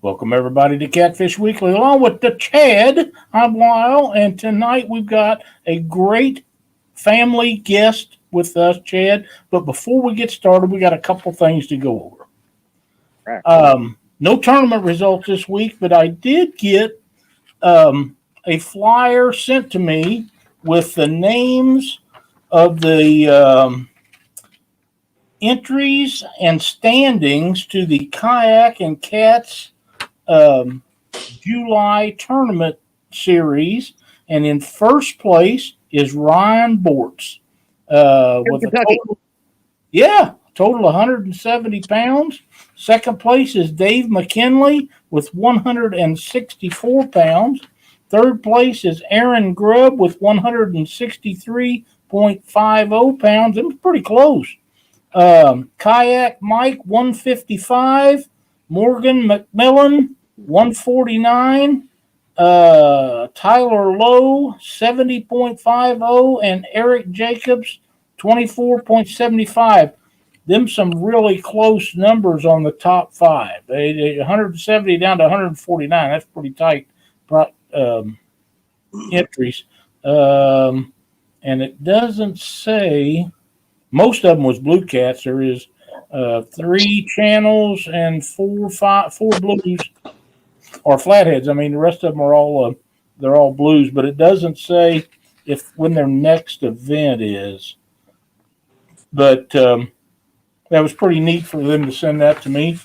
Welcome, everybody, to Catfish Weekly, along with the Chad. I'm Lyle, and tonight we've got a great family guest with us, Chad. But before we get started, we got a couple things to go over. No tournament results this week, but I did get a flyer sent to me with the names of the entries and standings to the Kayak and Cats July tournament series, and in first place is Ryan Bortz with a total 170 pounds. Second place is Dave McKinley with 164 pounds. Third place is Aaron Grubb with 163.50 pounds. It was pretty close. Kayak Mike 155. Morgan McMillan, 149, Tyler Lowe, 70.50, and Eric Jacobs, 24.75. Them some really close numbers on the top five. 170 down to 149. That's pretty tight entries. And it doesn't say, most of them was Blue Cats. There is 3 channels and four blues or flatheads. I mean, the rest of them are all they're all blues, but it doesn't say when their next event is. But that was pretty neat for them to send that to me.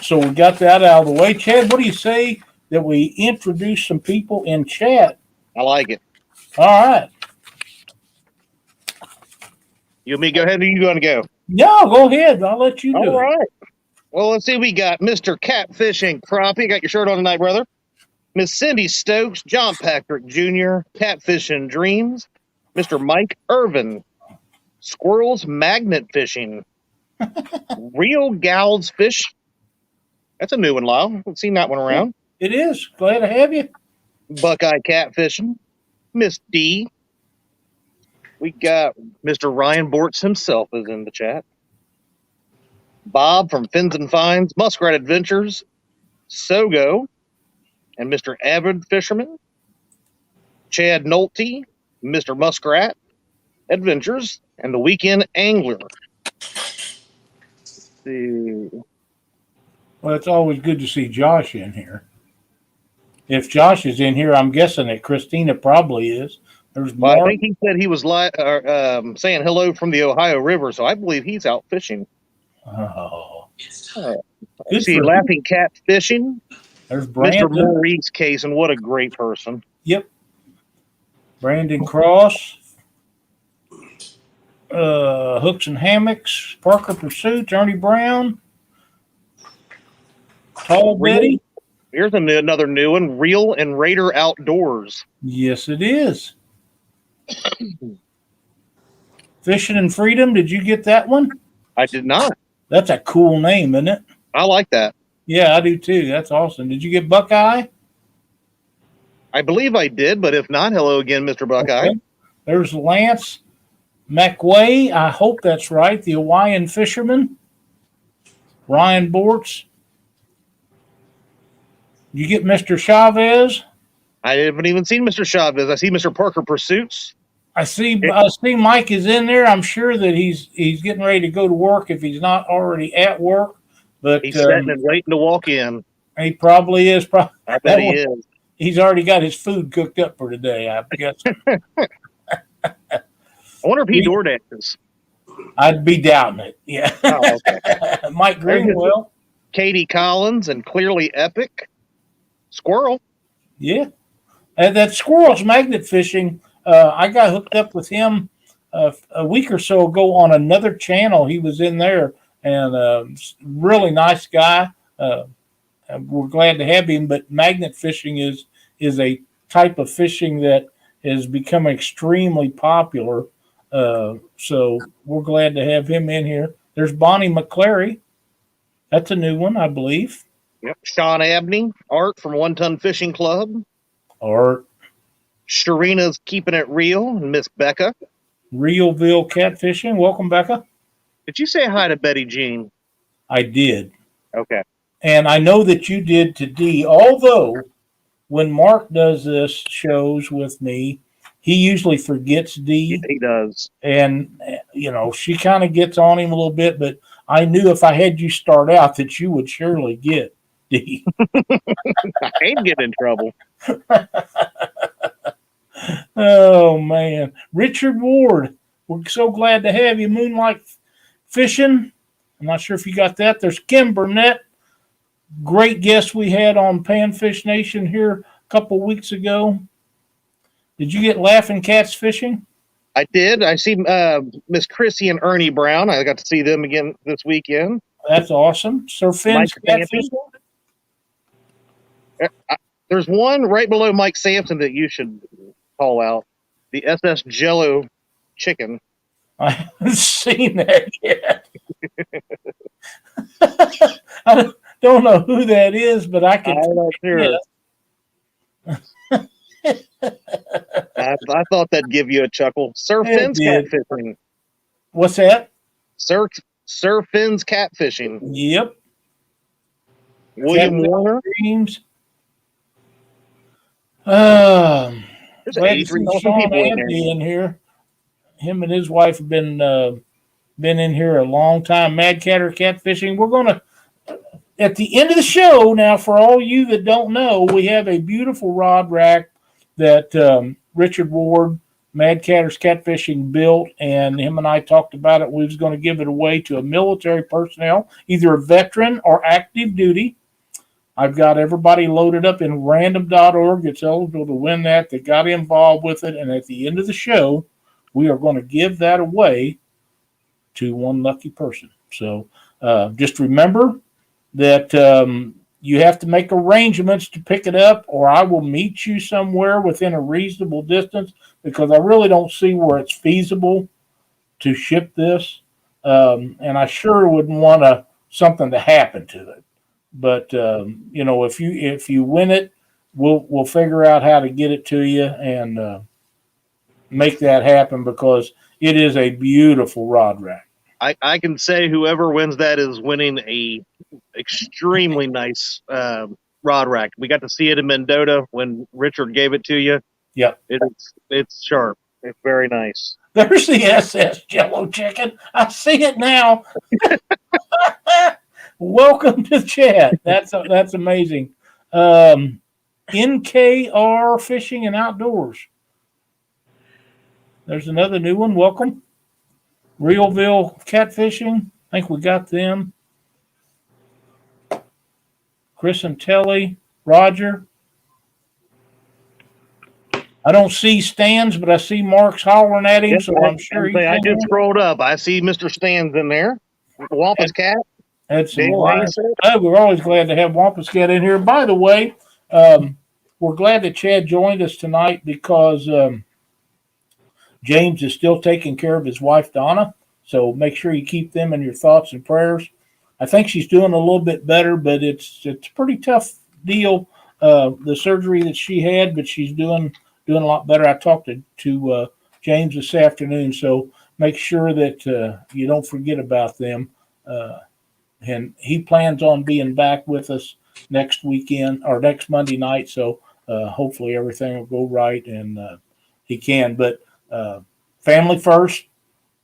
So we got that out of the way. Chad, what do you say that we introduce some people in chat? I like it. All right. You want me to go ahead, or you going to go? No, go ahead. I'll let you do it. All right. Well, let's see. We got Mr. Catfish and Crappie. Got your shirt on tonight, brother. Miss Cindy Stokes, John Patrick Jr., Catfish and Dreams, Mr. Mike Irvin, Squirrels Magnet Fishing, Real Gals Fish. That's a new one, Lyle. Haven't seen that one around. It is. Glad to have you. Buckeye Catfishing, Miss D. We got Mr. Ryan Bortz himself is in the chat. Bob from Fins and Finds, Muskrat Adventures, Sogo, and Mr. Avid Fisherman. Chad Nolte, Mr. Muskrat Adventures, and the Weekend Angler. Let's see. Well, it's always good to see Josh in here. If Josh is in here, I'm guessing that Christina probably is. There's Well, I think he said he was saying hello from the Ohio River, so I believe he's out fishing. Oh. See, Laughing Cat Fishing. There's Brandon. Mr. Maurice Case, and what a great person. Yep. Brandon Cross. Hooks and Hammocks. Parker Pursuits. Ernie Brown. Tall Betty. Here's another new one. Reel and Raider Outdoors. Yes, it is. Fishing and Freedom. Did you get that one? I did not. That's a cool name, isn't it? I like that. Yeah, I do too. That's awesome. Did you get Buckeye? I believe I did, but if not, hello again, Mr. Buckeye. Okay. There's Lance McWay. I hope that's right. The Hawaiian Fisherman. Ryan Bortz. You get Mr. Chavez? I haven't even seen Mr. Chavez. I see Mr. Parker Pursuits. I see Mike is in there. I'm sure that he's getting ready to go to work if he's not already at work. But he's sitting and waiting to walk in. He probably is. I bet he is. He's already got his food cooked up for today, I guess. I wonder if he DoorDashes. I'd be doubting it. Yeah. Oh, okay. Mike Greenwell. Katie Collins and Clearly Epic. Squirrel. Yeah. And that Squirrels Magnet Fishing, I got hooked up with him a week or so ago on another channel. He was in there, and really nice guy. We're glad to have him, but magnet fishing is a type of fishing that has become extremely popular. So we're glad to have him in here. There's Bonnie McClary. That's a new one, I believe. Yep. Sean Abney, Art from One Ton Fishing Club. Art. Sharina's Keeping It Real, and Miss Becca. Realville Catfishing. Welcome, Becca. Did you say hi to Betty Jean? I did. Okay. And I know that you did to Dee, although when Mark does this shows with me, he usually forgets Yeah, Dee. he does. And, she kind of gets on him a little bit, but I knew if I had you start out that you would surely get Dee. I ain't getting in trouble. Oh, man. Richard Ward, we're so glad to have you. Moonlight Fishing. I'm not sure if you got that. There's Kim Burnett, great guest we had on Panfish Nation here a couple weeks ago. Did you get Laughing Cats Fishing? I did. I see Miss Chrissy and Ernie Brown. I got to see them again this weekend. That's awesome. Sir Finn's Catfish. There's one right below Mike Sampson that you should call out. The SS Jello chicken. I haven't seen that yet. I don't know who that is, but I can. I'm not sure. I thought that'd give you a chuckle. Sir Finn's catfishing. What's that? Sir Finn's catfishing. Yep. William Warner. Dreams. There's 83,000 people in here. Him and his wife have been in here a long time. Mad Catter Catfishing. We're going to, at the end of the show, now for all you that don't know, we have a beautiful rod rack that Richard Ward, Mad Catter's Catfishing, built, and him and I talked about it. We was going to give it away to a military personnel, either a veteran or active duty. I've got everybody loaded up in random.org that's eligible to win that got involved with it, and at the end of the show, we are going to give that away to one lucky person. So just remember that you have to make arrangements to pick it up, or I will meet you somewhere within a reasonable distance, because I really don't see where it's feasible to ship this. And I sure wouldn't want something to happen to it. But if you win it, we'll figure out how to get it to you and make that happen, because it is a beautiful rod rack. I can say whoever wins that is winning a extremely nice rod rack. We got to see it in Mendota when Richard gave it to you. Yep. It's sharp. It's very nice. There's the SS Jello chicken. I see it now. Welcome to the chat. That's amazing. NKR Fishing and Outdoors. There's another new one. Welcome. Realville Catfishing. I think we got them. Chris and Telly. Roger. I don't see Stans, but I see Mark's hollering at him, so I'm sure he's I just scrolled up. I see Mr. Stans in there. Wampus Cat. That's we're always glad to have Wampus Cat in here. By the way, we're glad that Chad joined us tonight because James is still taking care of his wife, Donna. So make sure you keep them in your thoughts and prayers. I think she's doing a little bit better, but it's a pretty tough deal, the surgery that she had, but she's doing a lot better. I talked to James this afternoon, so make sure that you don't forget about them. And he plans on being back with us next weekend or next Monday night. So hopefully everything will go right and he can. But family first.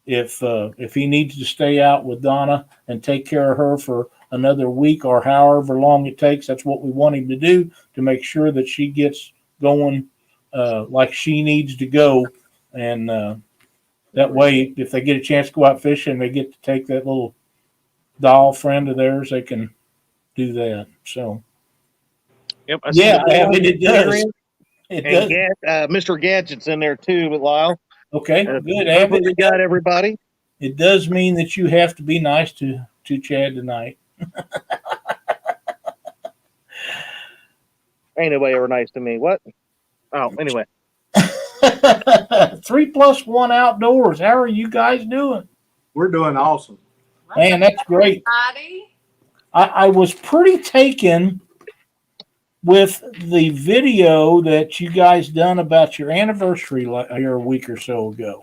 If he needs to stay out with Donna and take care of her for another week or however long it takes, that's what we want him to do, to make sure that she gets going like she needs to go. And that way, if they get a chance to go out fishing, they get to take that little doll friend of theirs, they can do that. So, yep, it does. It does. Mr. Gadget's in there too with Lyle. Okay, good. We got everybody. It does mean that you have to be nice to Chad tonight. Ain't nobody ever nice to me. What? Oh, anyway. 3+1 Outdoors. How are you guys doing? We're doing awesome. Man, that's great. I was pretty taken with the video that you guys done about your anniversary here a week or so ago.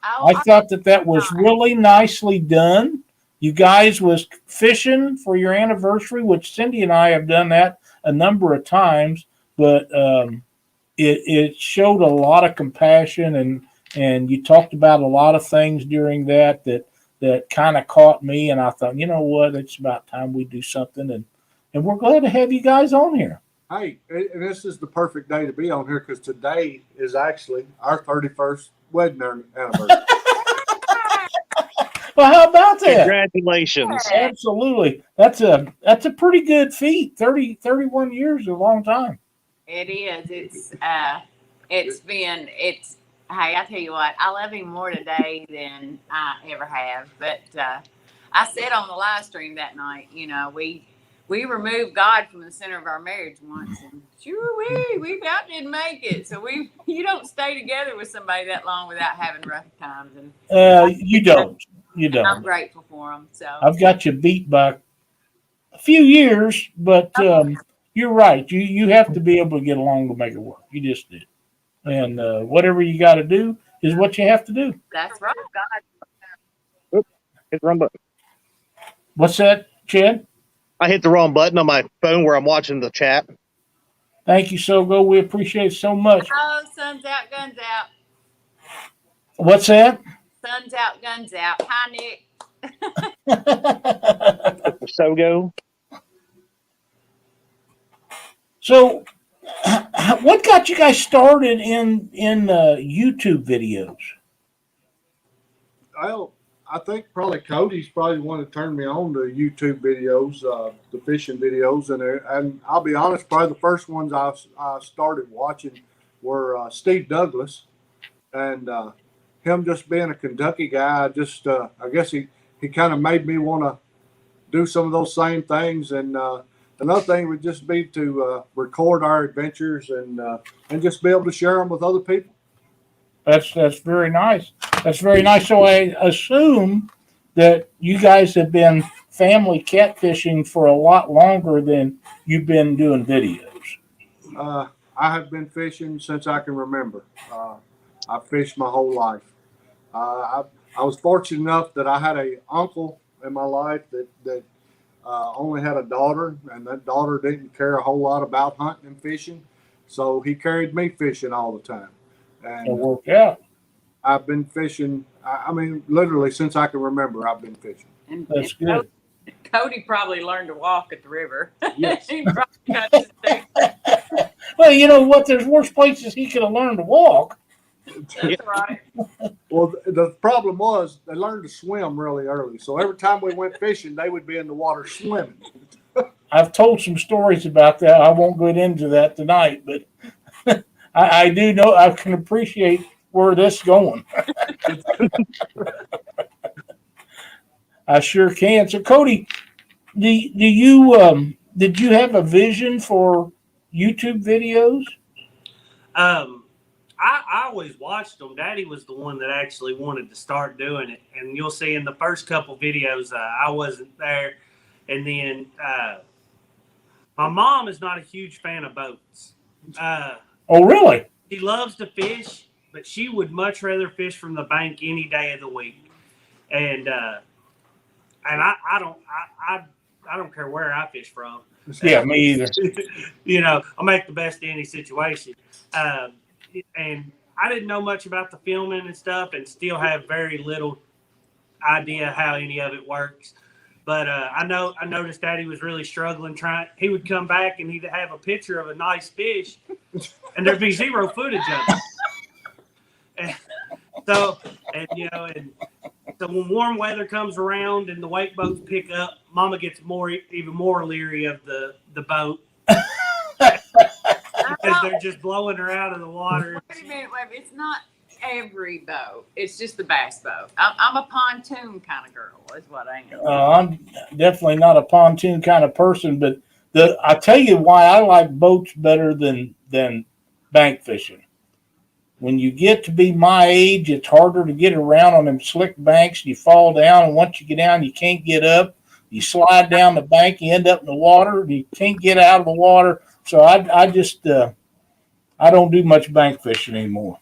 I thought that was really nicely done. you guys was fishing for your anniversary, which Cindy and I have done that a number of times, but it showed a lot of compassion, and you talked about a lot of things during that kind of caught me, and I thought, you know what, it's about time we do something, and we're glad to have you guys on here. Hey, and this is the perfect day to be on here because today is actually our 31st wedding anniversary. Well, how about that? Congratulations. Absolutely. That's a pretty good feat. 31 years is a long time. It is. Hey, I tell you what, I love him more today than I ever have. But I said on the live stream that night, we removed God from the center of our marriage once, and we about didn't make it. So you don't stay together with somebody that long without having rough times. And You don't. I'm grateful for him. So I've got you beat by a few years, but you're right. You have to be able to get along to make it work. You just did. And whatever you got to do is what you have to do. that's right. Oops, hit the wrong button. What's that, Chad? I hit the wrong button on my phone where I'm watching the chat. Thank you, Sogo. We appreciate it so much. Oh, sun's out, guns out. What's that? Sun's out, guns out. Hi, Nick. Sogo. So, what got you guys started in YouTube videos? Well, I think probably Cody's probably the one that turned me on to YouTube videos, the fishing videos, and I'll be honest, probably the first ones I started watching were Steve Douglas, and him just being a Kentucky guy. I guess he kind of made me want to do some of those same things, and another thing would just be to record our adventures and just be able to share them with other people. That's very nice. That's very nice. So I assume that you guys have been family catfishing for a lot longer than you've been doing videos. I have been fishing since I can remember. I fished my whole life. I was fortunate enough that I had an uncle in my life that only had a daughter, and that daughter didn't care a whole lot about hunting and fishing, so he carried me fishing all the time. And It worked out. I've been fishing. I mean, literally since I can remember, I've been fishing. And That's good. Cody probably learned to walk at the river. Yes. He probably got his thing. Well, you know what? There's worse places he could have learned to walk. That's right. Well, the problem was they learned to swim really early, so every time we went fishing, they would be in the water swimming. I've told some stories about that. I won't go into that tonight, but I do know I can appreciate where this is going. I sure can. So, Cody, do you did you have a vision for YouTube videos? I always watched them. Daddy was the one that actually wanted to start doing it, and you'll see in the first couple videos I wasn't there. And then my mom is not a huge fan of boats. Oh, really? She loves to fish, but she would much rather fish from the bank any day of the week. And I don't care where I fish from. Yeah, me either. I'll make the best of any situation. And I didn't know much about the filming and stuff, and still have very little idea how any of it works. But I noticed Daddy was really struggling trying. He would come back and he'd have a picture of a nice fish, and there'd be zero footage of it. So when warm weather comes around and the wake boats pick up, Mama gets even more leery of the boat. Because they're just blowing her out of the water. Wait a minute. It's not every boat. It's just the bass boat. I'm a pontoon kind of girl, is what I am. I'm definitely not a pontoon kind of person, but I tell you why I like boats better than bank fishing. When you get to be my age, it's harder to get around on them slick banks. You fall down, and once you get down, you can't get up. You slide down the bank, you end up in the water. You can't get out of the water. So I just I don't do much bank fishing anymore.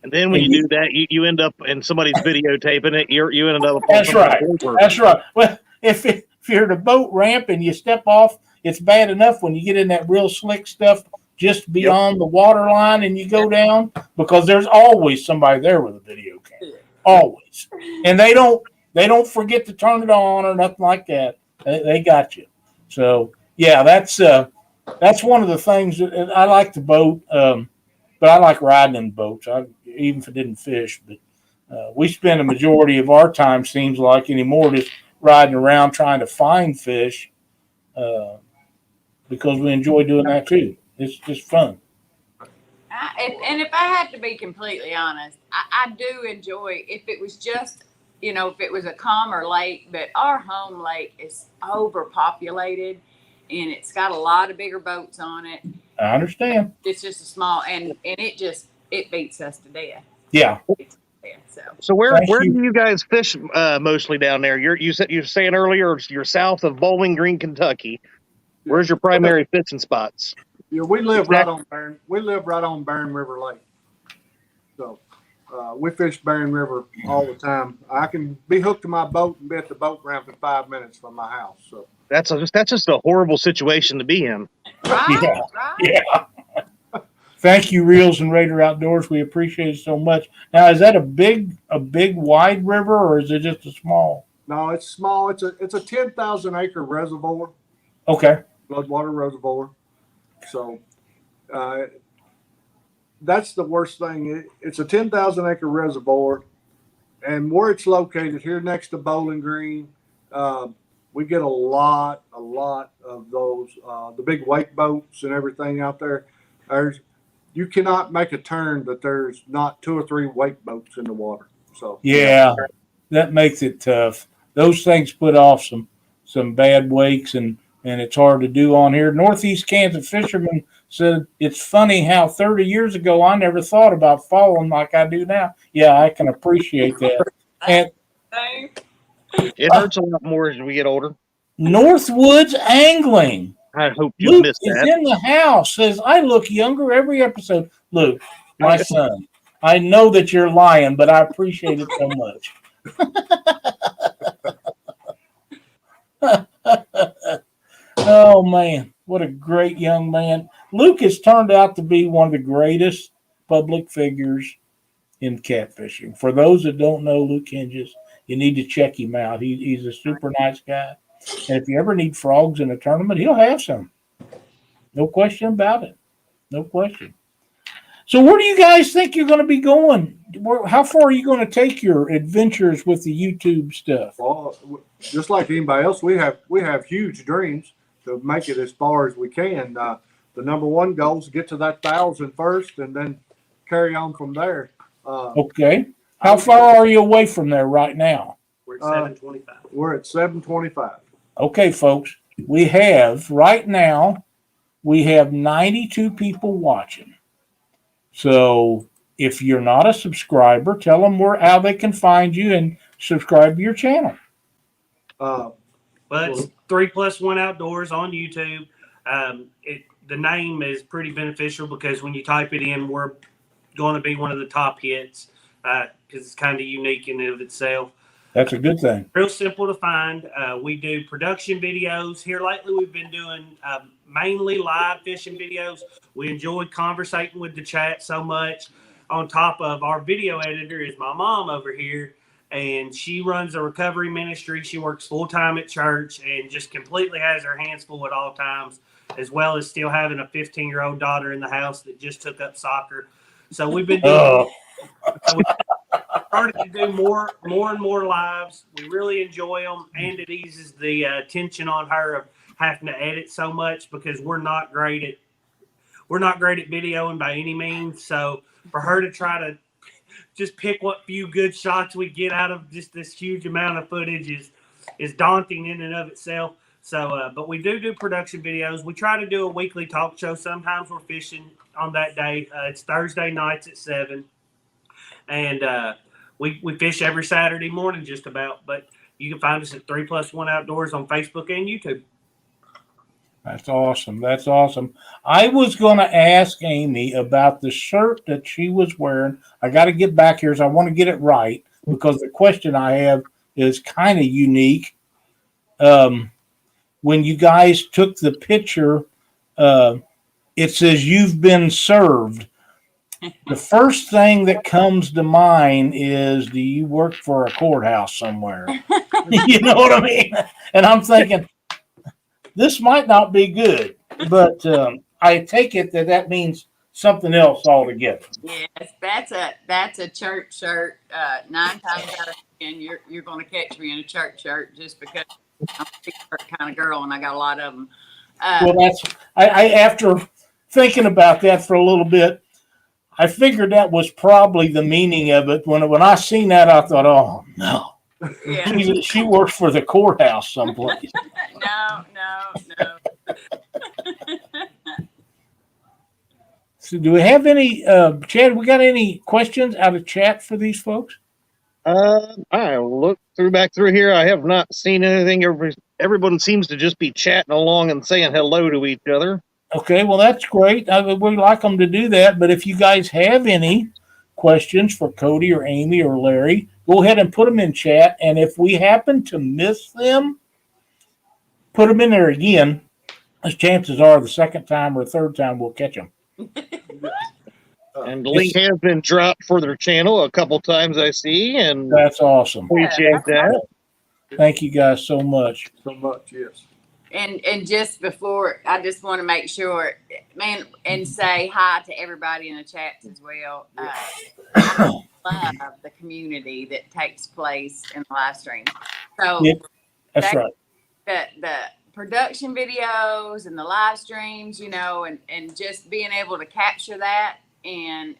And then when you do that, you end up and somebody's videotaping it. You ended up. That's right. That's right. Well, if you're at a boat ramp and you step off, it's bad enough when you get in that real slick stuff just beyond the water line and you go down, because there's always somebody there with a video camera. Always. And they don't forget to turn it on or nothing like that. They got you. So yeah, that's one of the things that I like the boat. But I like riding in boats. Even if I didn't fish, but we spend a majority of our time, seems like anymore, just riding around trying to find fish, because we enjoy doing that too. It's just fun. And if I had to be completely honest, I do enjoy, if it was just, if it was a calmer lake, but our home lake is overpopulated and it's got a lot of bigger boats on it. I understand. It's just a small, and it beats us to death. Yeah. So where do you guys fish mostly down there? You're saying earlier you're south of Bowling Green, Kentucky. Where's your primary fishing spots? Yeah, we live right on Barren River Lake. So we fish Barren River all the time. I can be hooked to my boat and be at the boat ramp in 5 minutes from my house. So that's just a horrible situation to be in. Right? Yeah. Thank you, Reels and Raider Outdoors. We appreciate it so much. Now, is that a big wide river, or is it just a small? No, it's small. It's a 10,000 acre reservoir. Okay. Floodwater reservoir. So that's the worst thing. It's a 10,000 acre reservoir, and where it's located here next to Bowling Green, we get a lot of those, the big wake boats and everything out there. You cannot make a turn that there's not 2 or 3 wake boats in the water. So yeah, that makes it tough. Those things put off some bad wakes, and it's hard to do on here. Northeast Kansas fisherman said, it's funny how 30 years ago I never thought about falling like I do now. Yeah, I can appreciate that. And it hurts a lot more as we get older. Northwoods Angling. I hope you Luke missed that. is in the house. Says, I look younger every episode. Luke, my son, I know that you're lying, but I appreciate it so much. Oh, man. What a great young man. Luke has turned out to be one of the greatest public figures in catfishing. For those that don't know Luke Hinges, you need to check him out. He's a super nice guy. And if you ever need frogs in a tournament, he'll have some. No question about it. No question. So where do you guys think you're going to be going? How far are you going to take your adventures with the YouTube stuff? Well, just like anybody else, we have huge dreams to make it as far as we can. The number one goal is to get to that 1,000 first, and then carry on from there. Okay. How far are you away from there right now? We're at 725. We're at 725. Okay, folks. We have right now, 92 people watching. So if you're not a subscriber, tell them how they can find you and subscribe to your channel. But it's 3+1 Outdoors on YouTube. The name is pretty beneficial because when you type it in, we're going to be one of the top hits because it's kind of unique in and of itself. That's a good thing. Real simple to find. We do production videos. Here lately, we've been doing mainly live fishing videos. We enjoyed conversating with the chat so much. On top of our video editor is my mom over here, and she runs a recovery ministry. She works full-time at church and just completely has her hands full at all times, as well as still having a 15-year-old daughter in the house that just took up soccer. So we've been doing so we started to do more and more lives. We really enjoy them, and it eases the tension on her of having to edit so much because we're not great at videoing by any means. So for her to try to just pick what few good shots we get out of just this huge amount of footage is daunting in and of itself. So, but we do production videos. We try to do a weekly talk show. Sometimes we're fishing on that day. It's Thursday nights at 7. And we fish every Saturday morning just about. But you can find us at 3+1 Outdoors on Facebook and YouTube. That's awesome. That's awesome. I was going to ask Amy about the shirt that she was wearing. I got to get back here, so I want to get it right because the question I have is kind of unique. When you guys took the picture, uh, it says you've been served. The first thing that comes to mind is, do you work for a courthouse somewhere? You know what I mean? And I'm thinking, this might not be good, but I take it that that means something else altogether. Yes, that's a church shirt. 9 times out of 10, you're going to catch me in a church shirt just because I'm a t-shirt kind of girl and I got a lot of them. Well, that's I after thinking about that for a little bit, I figured that was probably the meaning of it. When I seen that, I thought, oh no, Yeah. she works for the courthouse someplace. No. So, do we have any, Chad? We got any questions out of chat for these folks? I look back through here. I have not seen anything. Everyone seems to just be chatting along and saying hello to each other. Okay, well, that's great. We'd like them to do that. But if you guys have any questions for Cody or Amy or Larry, go ahead and put them in chat. And if we happen to miss them, put them in there again. As chances are, the second time or third time, we'll catch them. And the link has been dropped for their channel a couple times, I see, and That's awesome. appreciate that. Thank you guys so much. So much, yes. And just before, I just want to make sure, man, and say hi to everybody in the chats as well. I love the community that takes place in the live stream. So Yep, that's right. the production videos and the live streams, and just being able to capture that and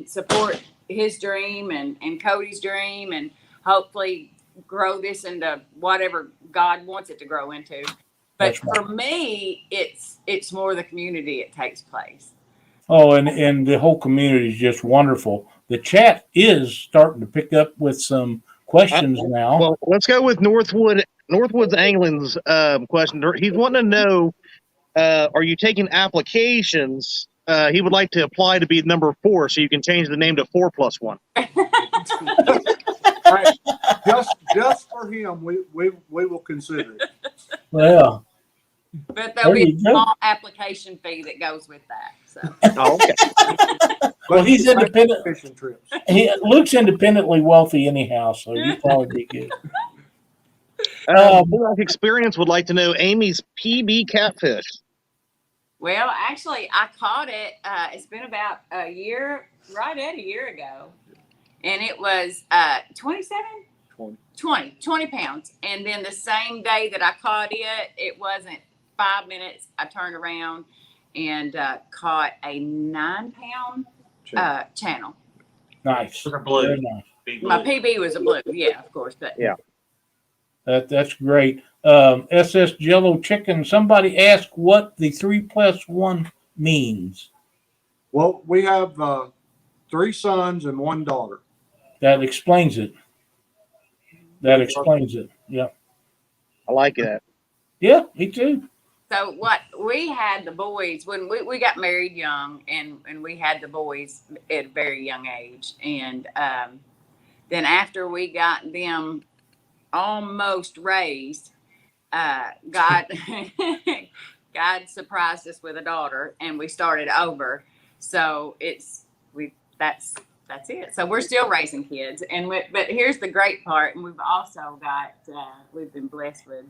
support his dream and Cody's dream, and hopefully grow this into whatever God wants it to grow into. But That's right. for me, it's more the community it takes place. Oh, and the whole community is just wonderful. The chat is starting to pick up with some questions now. Well, let's go with Northwood's Angling's question. He's wanting to know, are you taking applications? He would like to apply to be number 4, so you can change the name to 4+1. Right. Just for him, we will consider it. Well, But there'll There be a you go. small application fee that goes with that. So Oh, okay. well, he's independent. Fishing trips. Luke's independently wealthy anyhow, so he'd probably be good. Full-life Experience would like to know Amy's PB catfish. well, actually, I caught it. It's been about a year, right at a year ago. And it was 27? 20 pounds. And then the same day that I caught it, it wasn't 5 minutes. I turned around and caught a 9-pound channel. Nice. For blue. Very nice. Big My blue. PB was a blue. Yeah, of course. But Yeah. That's great. SS Jello Chicken. Somebody asked what the 3+1 means. Well, we have 3 sons and 1 daughter. That explains it. That explains it. Yeah. I like that. Yeah, me too. So what we had the boys when we got married young, and we had the boys at a very young age, and then after we got them almost raised, God God surprised us with a daughter, and we started over. So that's it. So we're still raising kids, but here's the great part, and we've also got we've been blessed with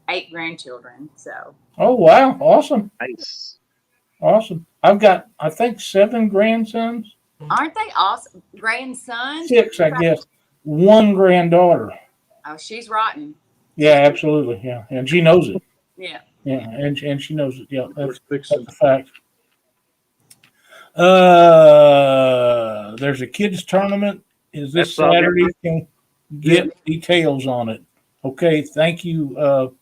8 grandchildren. So Oh, wow. Awesome. Nice. Awesome. I've got, I think, 7 grandsons. aren't they awesome? Grandsons? 6, I guess. 1 granddaughter. Oh, she's rotten. Yeah, absolutely. Yeah. And she knows it. Yeah. Yeah. And she knows it. Yeah. We're That's fixing. a fact. There's a kids tournament. Is this That's Saturday? Can get details on it. Okay. Thank you,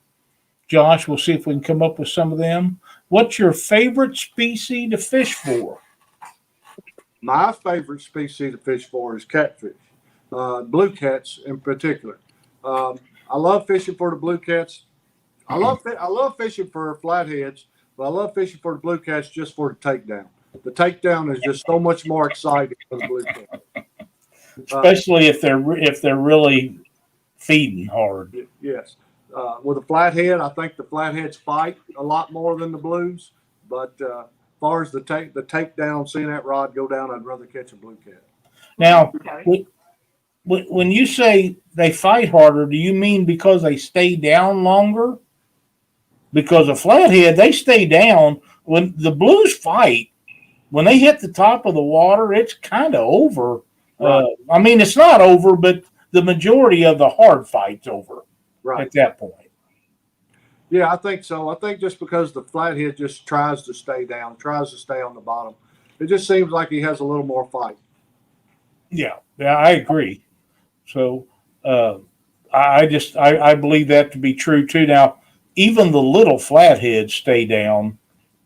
Josh. We'll see if we can come up with some of them. What's your favorite species to fish for? My favorite species to fish for is catfish, blue cats in particular. I love fishing for the blue cats. I love fishing for flatheads, but I love fishing for the blue cats just for the takedown. The takedown is just so much more exciting for the blue cat. Especially if they're really feeding hard. Yes. With a flathead, I think the flatheads fight a lot more than the blues. But as far as the takedown, seeing that rod go down, I'd rather catch a blue cat. Now, when you say they fight harder, do you mean because they stay down longer? Because a flathead, they stay down. When the blues fight, when they hit the top of the water, it's kind of over. Right. I mean, it's not over, but the majority of the hard fight's over at that point. Yeah, I think so. I think just because the flathead just tries to stay down, tries to stay on the bottom, it just seems like he has a little more fight. Yeah, I agree. So I believe that to be true too. Now, even the little flatheads stay down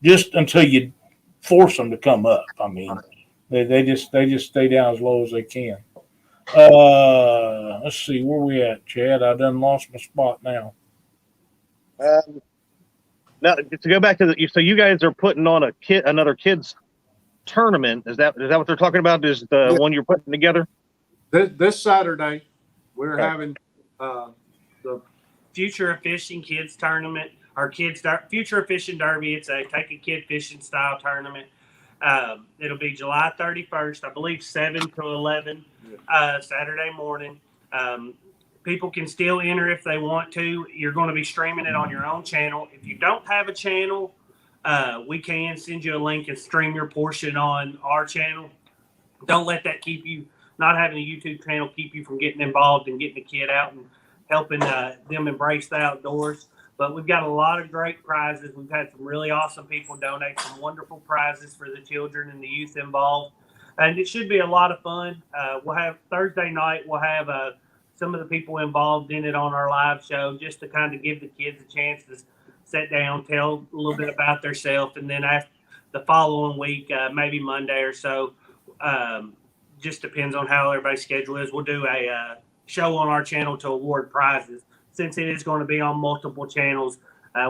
just until you force them to come up. I mean, they just stay down as low as they can. Let's see, where we at, Chad? I done lost my spot now. Now to go back to so you guys are putting on another kids tournament. Is that what they're talking about? Is the one you're putting together? This Saturday, we're having the Future of Fishing Kids Tournament, our Future of Fishing Derby. It's a take a kid fishing style tournament. It'll be July 31st, I believe, 7 to 11, Saturday morning. People can still enter if they want to. You're going to be streaming it on your own channel. If you don't have a channel, we can send you a link and stream your portion on our channel. Don't let that keep you, not having a YouTube channel, keep you from getting involved and getting the kid out and helping them embrace the outdoors. But we've got a lot of great prizes. We've had some really awesome people donate some wonderful prizes for the children and the youth involved. And it should be a lot of fun. We'll have Thursday night, we'll have some of the people involved in it on our live show just to kind of give the kids a chance to sit down, tell a little bit about themselves. And then after the following week, maybe Monday or so, just depends on how everybody's schedule is. We'll do a show on our channel to award prizes. Since it is going to be on multiple channels,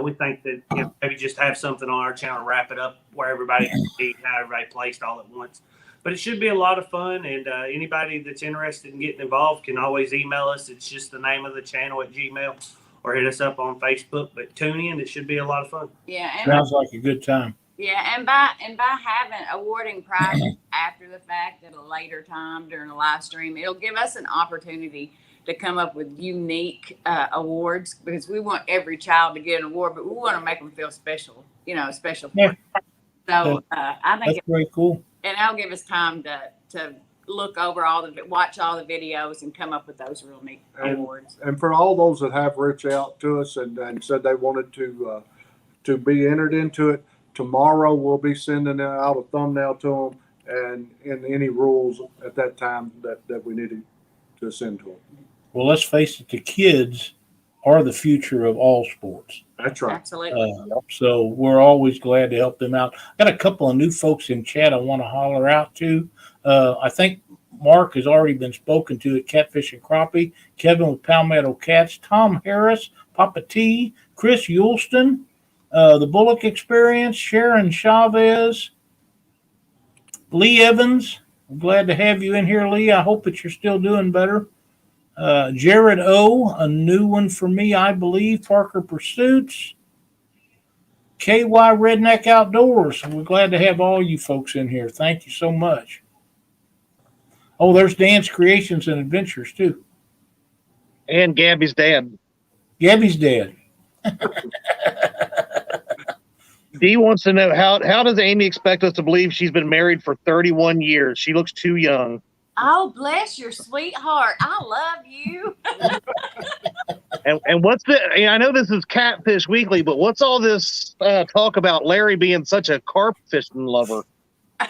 we think that maybe just have something on our channel, wrap it up where everybody can see how everybody placed all at once. But it should be a lot of fun, and anybody that's interested in getting involved can always email us. It's just the name of the channel at Gmail, or hit us up on Facebook. But tune in; it should be a lot of fun. Yeah, Sounds like a good time. Yeah, and by having awarding prizes after the fact at a later time during a live stream, it'll give us an opportunity to come up with unique awards, because we want every child to get an award, but we want to make them feel special, special. Yeah. So I think that's very cool. And that'll give us time to look over watch all the videos and come up with those real neat awards. And for all those that have reached out to us and said they wanted to be entered into it, tomorrow we'll be sending out a thumbnail to them and any rules at that time that we needed to send to them. Well, let's face it, the kids are the future of all sports. That's right. Absolutely. So we're always glad to help them out. Got a couple of new folks in chat I want to holler out to. I think Mark has already been spoken to at Catfish and Crappie. Kevin with Palmetto Cats. Tom Harris, Papa T, Chris Yulston, the Bullock Experience, Sharon Chavez, Lee Evans. I'm glad to have you in here, Lee. I hope that you're still doing better. Jared O, a new one for me, I believe. Parker Pursuits. KY Redneck Outdoors. We're glad to have all you folks in here. Thank you so much. Oh, there's Dan's Creations and Adventures, too. And Gabby's dad. Gabby's dad. Dee wants to know, how does Amy expect us to believe she's been married for 31 years? She looks too young. Oh, bless your sweetheart. I love you. And what's I know this is Catfish Weekly, but what's all this talk about Larry being such a carp fishing lover?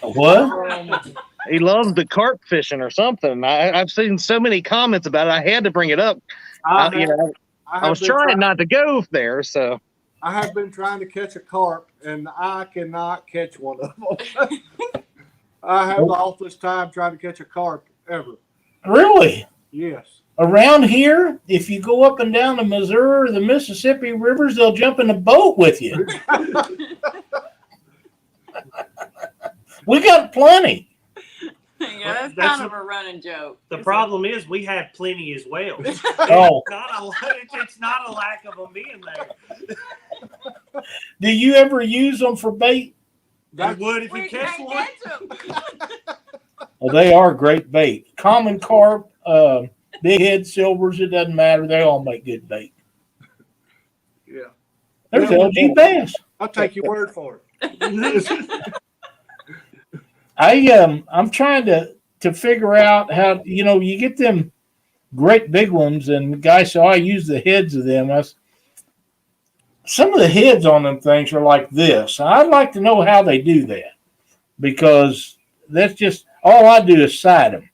What? He loves the carp fishing or something. I've seen so many comments about it. I had to bring it up. I was trying not to go there, so. I have been trying to catch a carp, and I cannot catch one of them. I have the awfulest time trying to catch a carp ever. Really? Yes. Around here, if you go up and down the Missouri or the Mississippi rivers, they'll jump in a boat with you. We got plenty. Yeah, that's That's kind of a running joke. The problem is we have plenty as well. Oh, It's not a lack of them being there. do you ever use them for bait? You would if We you catch can't one. catch 'em. Well, they are great bait. Common carp, big head silvers, it doesn't matter. They all make good bait. Yeah. There's Yeah, LG bass. I'll take your word for it. I'm trying to figure out how, you get them great big ones, and the guy said, I use the heads of them. Some of the heads on them things are like this. I'd like to know how they do that, because that's just all I do is side them.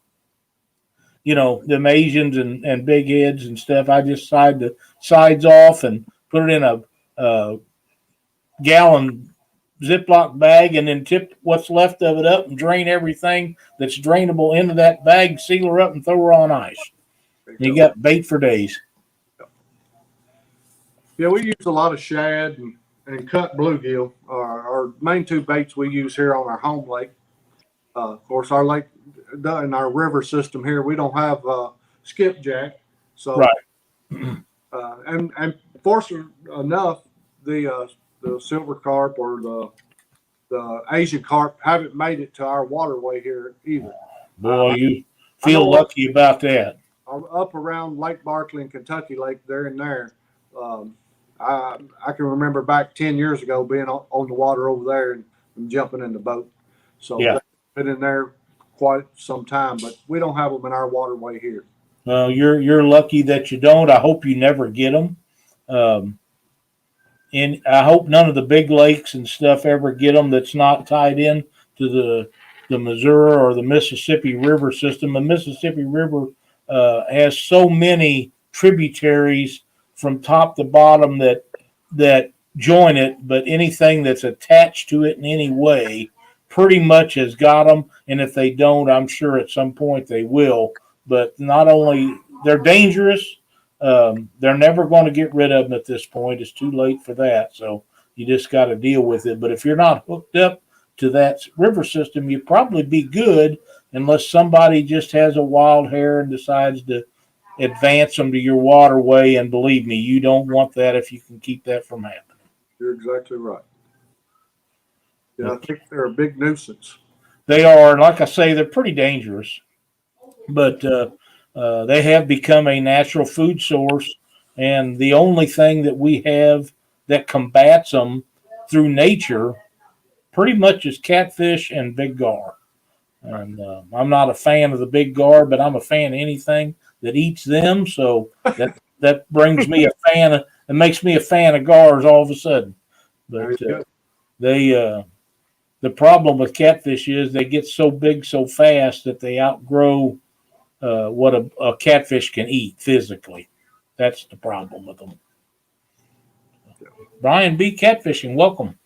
Them Asians and big heads and stuff. I just side the sides off and put it in a gallon Ziploc bag, and then tip what's left of it up and drain everything that's drainable into that bag, seal her up, and throw her on ice. You got bait for days. Yeah, we use a lot of shad and cut bluegill. Our main two baits we use here on our home lake. Of course, our lake in our river system here, we don't have skipjack. So, Right. And fortunate enough, the silver carp or the Asian carp haven't made it to our waterway here either. Boy, you feel lucky about that. Up around Lake Barkley and Kentucky Lake, there and there. I can remember back 10 years ago being on the water over there and jumping in the boat. So Yeah. they've been in there quite some time, but we don't have them in our waterway here. Well, you're lucky that you don't. I hope you never get them. And I hope none of the big lakes and stuff ever get them that's not tied in to the Missouri or the Mississippi River system. The Mississippi River has so many tributaries from top to bottom that join it, but anything that's attached to it in any way pretty much has got them. And if they don't, I'm sure at some point they will. But not only they're dangerous, they're never going to get rid of them at this point. It's too late for that. So you just got to deal with it. But if you're not hooked up to that river system, you'd probably be good, unless somebody just has a wild hair and decides to advance them to your waterway. And believe me, you don't want that if you can keep that from happening. You're exactly right. Yeah, I think they're a big nuisance. They are, like I say, they're pretty dangerous, but they have become a natural food source, and the only thing that we have that combats them through nature pretty much is catfish and big gar. And I'm not a fan of the big gar, but I'm a fan of anything that eats them. So that brings me a fan. It makes me a fan of gars all of a sudden. But the problem with catfish is they get so big so fast that they outgrow what a catfish can eat physically. That's the problem with them. Brian B. Catfishing, welcome.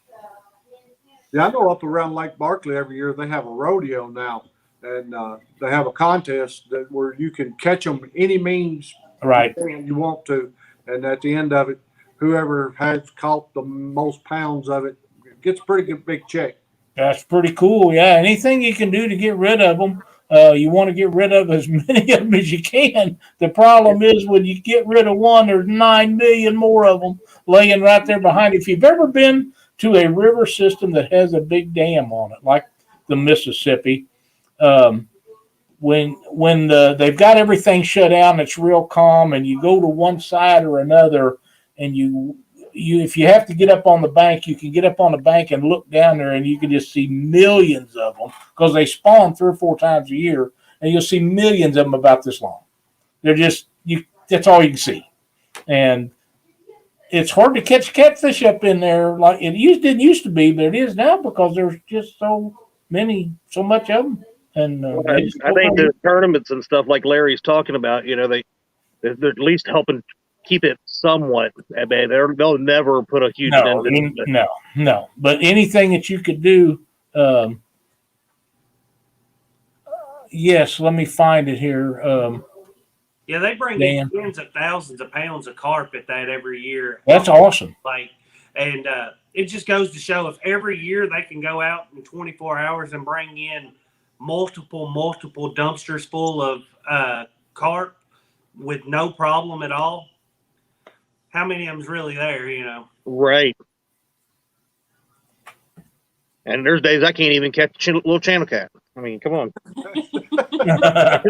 Yeah, I know up around Lake Barkley every year they have a rodeo now, and they have a contest where you can catch them any means Right. you want to, and at the end of it, whoever has caught the most pounds of it gets a pretty good big check. That's pretty cool. Yeah, anything you can do to get rid of them, you want to get rid of as many of them as you can. The problem is when you get rid of one, there's 9 million more of them laying right there behind you. If you've ever been to a river system that has a big dam on it, like the Mississippi, when they've got everything shut down, it's real calm, and you go to one side or another, and you if you have to get up on the bank, you can get up on the bank and look down there, and you can just see millions of them, because they spawn 3 or 4 times a year, and you'll see millions of them about this long. They're just that's all you can see, and it's hard to catch catfish up in there like it didn't used to be, but it is now, because there's just so much of them. And I think the tournaments and stuff like Larry's talking about, they're at least helping keep it somewhat. I mean, they'll never put a huge end in it. No. But anything that you could do, yes, let me find it here. Yeah, they bring Dan. in tens of thousands of pounds of carp at that every year. That's awesome. And it just goes to show if every year they can go out in 24 hours and bring in multiple dumpsters full of carp with no problem at all, how many of them's really there, you know? Right. And there's days I can't even catch a little channel cat. I mean, come on.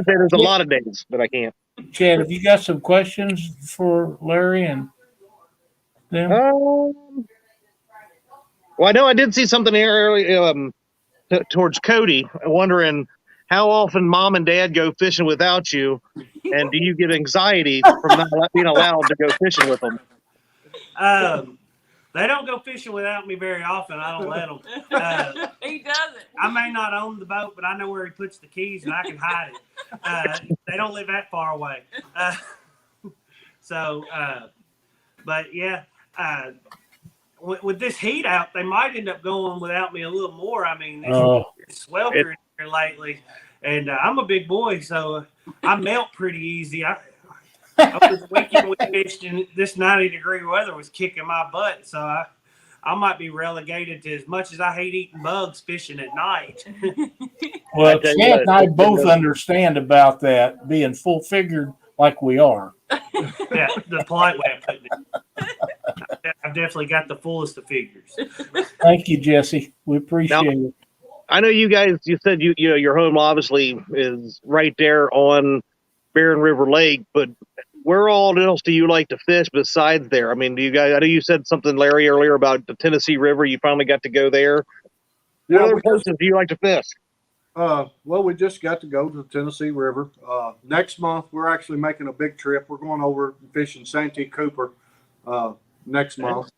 There's a lot of days that I can't. Chad, have you got some questions for Larry and them? Well, I know I did see something early towards Cody, wondering how often mom and dad go fishing without you, and do you get anxiety from not being allowed to go fishing with them? They don't go fishing without me very often. I don't let them. He doesn't. I may not own the boat, but I know where he puts the keys, and I can hide it. They don't live that far away. But yeah, with this heat out, they might end up going without me a little more. I mean, it's sweltering here lately, and I'm a big boy, so I melt pretty easy. Over the weekend we fished, and this 90-degree weather was kicking my butt, so I might be relegated to, as much as I hate eating bugs, fishing at night. Well, Chad and I both understand about that, being full-figured like we are. Yeah, the polite way of putting it. I've definitely got the fullest of figures. Thank you, Jesse. We appreciate it. I know you guys, you said you know your home obviously is right there on Barren River Lake, but where all else do you like to fish besides there? I mean, do you guys, I know you said something, Larry, earlier about the Tennessee River. You finally got to go there. What other places do you like to fish? Well, we just got to go to the Tennessee River. Next month, we're actually making a big trip. We're going over and fishing Santee Cooper next month.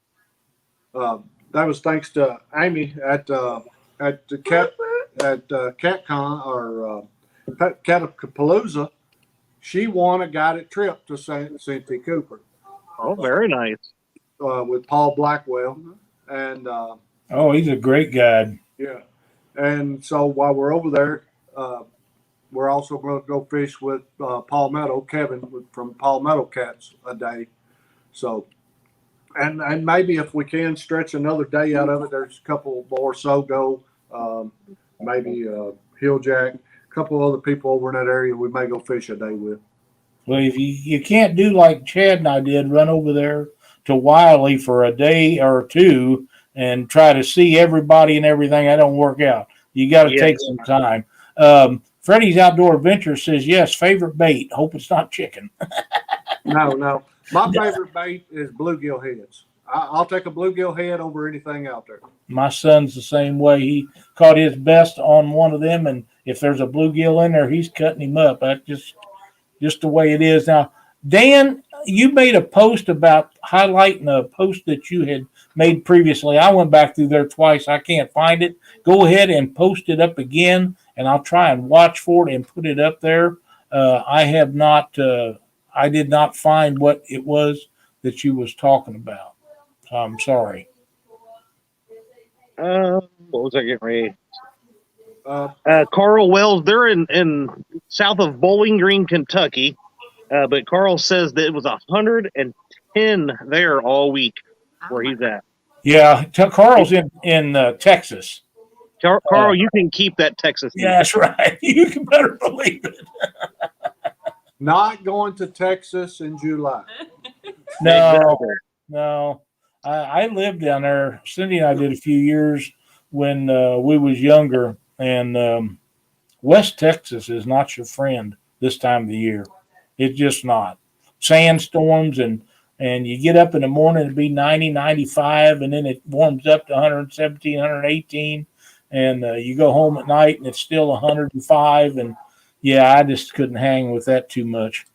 That was thanks to Amy at CatCon or Catapalooza. She won a guided trip to Santee Cooper. Oh, very nice. With Paul Blackwell. And he's a great guide. Yeah. And so while we're over there, we're also going to go fish with Palmetto, Kevin from Palmetto Cats a day. So, and maybe if we can stretch another day out of it, there's a couple more Sogo, maybe Hilljack, a couple other people over in that area we may go fish a day with. Well, if you can't do like Chad and I did, run over there to Wiley for a day or two and try to see everybody and everything, that don't work out. You got to take some time. Freddie's Outdoor Adventure says, yes, favorite bait. Hope it's not chicken. No. My favorite bait is bluegill heads. I'll take a bluegill head over anything out there. My son's the same way. He caught his best on one of them, and if there's a bluegill in there, he's cutting him up. That's just the way it is. Now, Dan, you made a post about highlighting a post that you had made previously. I went back through there twice. I can't find it. Go ahead and post it up again, and I'll try and watch for it and put it up there. I did not find what it was that you was talking about. So I'm sorry. What was I getting ready? Carl Wells, they're in south of Bowling Green, Kentucky. But Carl says that it was 110 there all week where he's at. Yeah, Carl's in Texas. Carl, you can keep that Texas. Yeah, that's right. You can better believe it. Not going to Texas in July. No. I lived down there. Cindy and I did a few years when we was younger, and West Texas is not your friend this time of the year. It's just not. Sandstorms, and you get up in the morning, it'd be 90, 95, and then it warms up to 117, 118, and you go home at night, and it's still 105, and yeah, I just couldn't hang with that too much.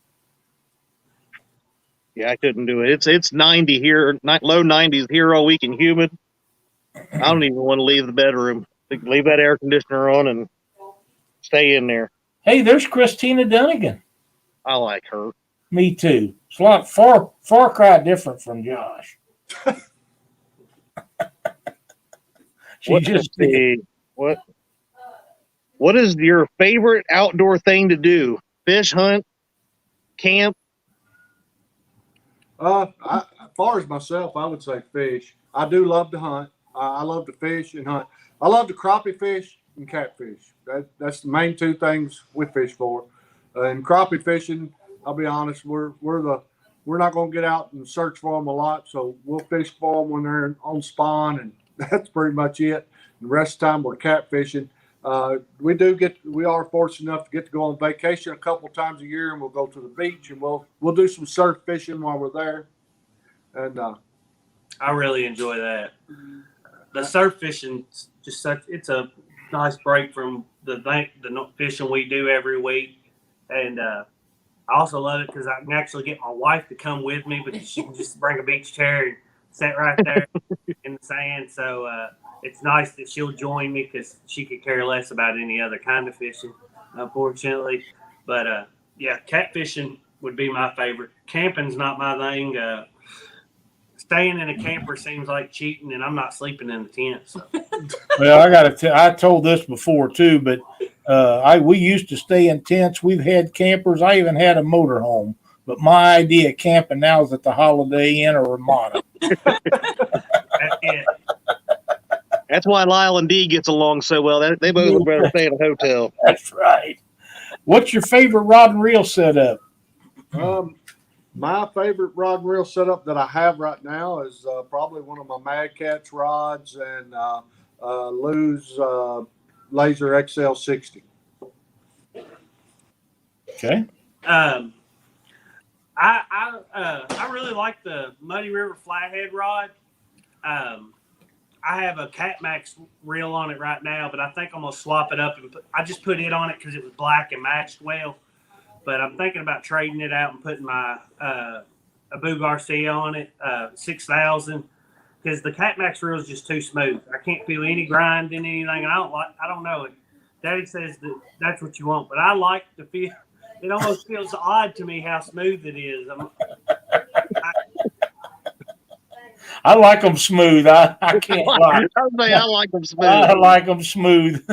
Yeah, I couldn't do it. It's 90 here, low 90s here all week and humid. I don't even want to leave the bedroom. Leave that air conditioner on and stay in there. Hey, there's Christina Dunnigan. I like her. Me too. It's a lot far cry different from Josh. What is your favorite outdoor thing to do? Fish, hunt, camp? As far as myself, I would say fish. I do love to hunt. I love to fish and hunt. I love to crappie fish and catfish. That's the main two things we fish for. And crappie fishing, I'll be honest, we're not going to get out and search for them a lot, so we'll fish for them when they're on spawn, and that's pretty much it. And the rest of the time we're catfishing. We are fortunate enough to get to go on vacation a couple times a year, and we'll go to the beach and we'll do some surf fishing while we're there. And I really enjoy that. The surf fishing it's a nice break from the fishing we do every week, and I also love it because I can actually get my wife to come with me, because she can just bring a beach chair and sit right there in the sand. So it's nice that she'll join me, because she could care less about any other kind of fishing, unfortunately. But yeah, catfishing would be my favorite. Camping's not my thing. Staying in a camper seems like cheating, and I'm not sleeping in the tent. So. Well, I told this before too, but we used to stay in tents. We've had campers. I even had a motorhome. But my idea of camping now is at the Holiday Inn or Ramada. That's it. That's why Lyle and Dee gets along so well. They both would rather stay in a hotel. That's right. What's your favorite rod and reel setup? My favorite rod and reel setup that I have right now is probably one of my Mad Catch rods and Lou's Laser XL60. Okay. I really like the Muddy River Flathead rod. I have a Cat Max reel on it right now, but I think I'm gonna swap it up, and I just put it on it because it was black and matched well. But I'm thinking about trading it out and putting my Abu Garcia on it, 6,000, because the Cat Max reel is just too smooth. I can't feel any grind in anything, and I don't know it. Daddy says that's what you want, but I like to feel. It almost feels odd to me how smooth it is. I like them smooth. I can't lie. I like them smooth. I like them smooth.